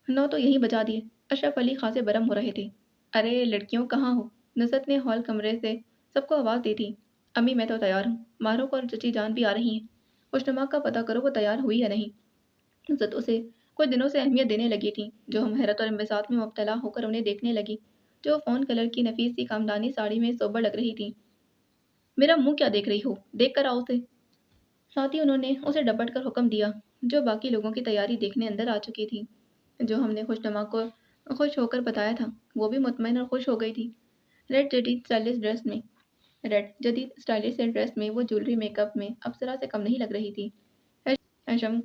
9 तो यहीं बजा दिए। अशरफ अली खासे बरम हो रहे थे। अरे लड़कियों कहाँ हो? नुसरत ने हॉल कमरे से सबको आवाज़ दी थी। अम्मी मैं तो तैयार हूँ। मारूफ और चची जान भी आ रही हैं। खुशनुमा का पता करो वो तैयार हुई या नहीं। नुसरत उसे कुछ दिनों से अहमियत देने लगी थी, जो हम हैरत और इंबसात में मुब्तला होकर उन्हें देखने लगी, जो फ़ोन कलर की नफीस सी खामदानी साड़ी में सोबर लग रही थी। मेरा मुंह क्या देख रही हो? देख कर आओ उसे। साथ ही उन्होंने उसे डपट कर हुक्म दिया, जो बाकी लोगों की तैयारी देखने अंदर आ चुकी थी। जो हमने खुशनुमा को खुश होकर बताया था, वो भी मुतमईन और खुश हो गई थी। रेड जदीद स्टाइलिश ड्रेस में रेड जदीद स्टाइलिश ड्रेस में वो ज्वेलरी मेकअप में अप्सरा से कम नहीं लग रही थी। हैशम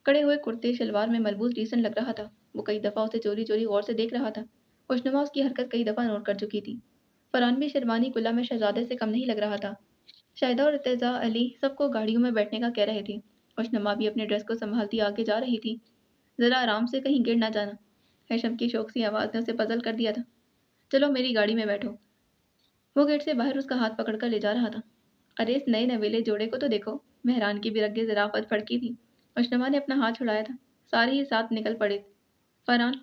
कड़े हुए कुर्ते शलवार में मलबूस डिसेंट लग रहा था। वो कई दफ़ा उसे चोरी चोरी गौर से देख रहा था। खुशनुमा उसकी हरकत कई दफ़ा नोट कर चुकी थी। फरहान भी शेरवानी कुल्ला में शहजादे से कम नहीं लग रहा था। शाहिदा और इर्तिजा अली सबको गाड़ियों में बैठने का कह रहे थे। खुशनुमा भी अपने ड्रेस को संभालती आगे जा रही थी। ज़रा आराम से कहीं गिर ना जाना। हैशम की शौक सी आवाज़ ने उसे पजल कर दिया था। चलो मेरी गाड़ी में बैठो। वो गेट से बाहर उसका हाथ पकड़कर ले जा रहा था। अरे इस नए नवेले जोड़े को तो देखो। मेहरान की भी रगे ज़राफ़त फड़की थी। खुशनुमा ने अपना हाथ छुड़ाया था। सारे ही साथ निकल पड़े। फरहान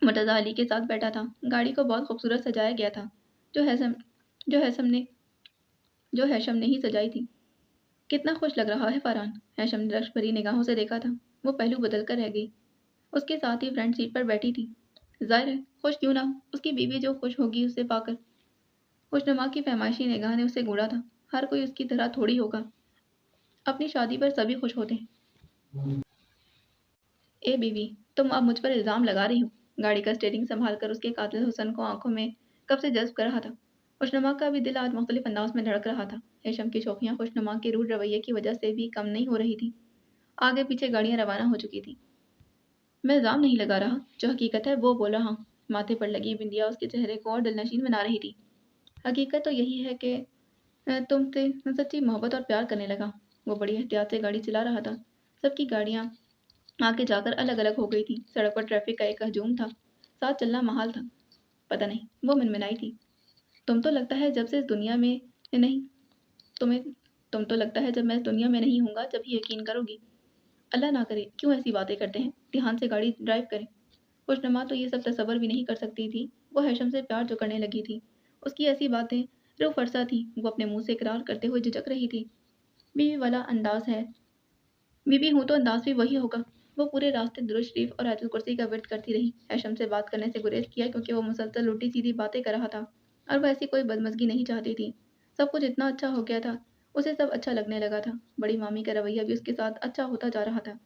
मुर्तज़ा अली के साथ बैठा था। गाड़ी को बहुत खूबसूरत सजाया गया था, जो हैसम जो हैसम ने जो हैशम ने ही सजाई थी। कितना खुश लग रहा है फरहान। हैशम ने रश्क भरी निगाहों से देखा था। वो पहलू बदल कर रह गई। उसके साथ ही फ्रंट सीट पर बैठी थी। जाहिर है खुश क्यों ना हो, उसकी बीवी जो खुश होगी उसे पाकर। खुशनुमा की फहमाइशी निगाह ने उसे घूरा था। हर कोई उसकी तरह थोड़ी होगा। अपनी शादी पर सभी खुश होते हैं। ए बीवी, तुम अब मुझ पर इल्ज़ाम लगा रही हो। गाड़ी का स्टीयरिंग संभाल कर उसके कातिल हुस्न को आंखों में कब से जज्ब कर रहा था। खुशनुमा का भी दिल आज मुख्तलिफ अंदाज में धड़क रहा था। हेशम की शौकियाँ खुशनुमा के रूड रवैये की वजह से भी कम नहीं हो रही थी। आगे पीछे गाड़ियाँ रवाना हो चुकी थी। मैं इल्ज़ाम नहीं लगा रहा, जो हकीकत है वो बोल रहा हूँ। माथे पर लगी बिंदिया उसके चेहरे को और दिलनशीन बना रही थी। हकीकत तो यही है कि तुमसे सच्ची मोहब्बत और प्यार करने लगा। वो बड़ी एहतियात से गाड़ी चला रहा था। सबकी गाड़ियाँ आगे जाकर अलग अलग हो गई थी। सड़क पर ट्रैफिक का एक हजूम था। साथ चलना महाल था। पता नहीं, वो मिनमिनाई थी। तुम तो लगता है जब से इस दुनिया में नहीं तुम्हें तुम तो लगता है जब मैं इस दुनिया में नहीं हूँगा जब ही यकीन करोगी। अल्लाह ना करे, क्यों ऐसी बातें करते हैं। ध्यान से गाड़ी ड्राइव करें। खुशनुमा तो ये सब तसव्वुर भी नहीं कर सकती थी। वो हैशम से प्यार जो करने लगी थी, उसकी ऐसी बातें रूह फरसा थी। वो अपने मुंह से इकरार करते हुए झिझक रही थी। बीवी वाला अंदाज है। बीवी हूँ तो अंदाज भी वही होगा। वो पूरे रास्ते दुरूद शरीफ और आयतुल कुर्सी का विर्द करती रही। हैशम से बात करने से गुरेज किया क्योंकि वो मुसलसल उल्टी सीधी बातें कर रहा था और वह ऐसी कोई बदमज़गी नहीं चाहती थी। सब कुछ इतना अच्छा हो गया था। उसे सब अच्छा लगने लगा था। बड़ी मामी का रवैया भी उसके साथ अच्छा होता जा रहा था।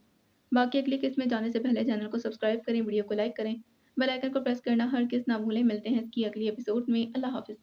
बाकी अगली किस्त में जाने से पहले चैनल को सब्सक्राइब करें, वीडियो को लाइक करें, बेल आइकन को प्रेस करना हर किस्त ना भूलें। मिलते हैं इसकी अगली एपिसोड में। अल्लाह हाफ़िज़।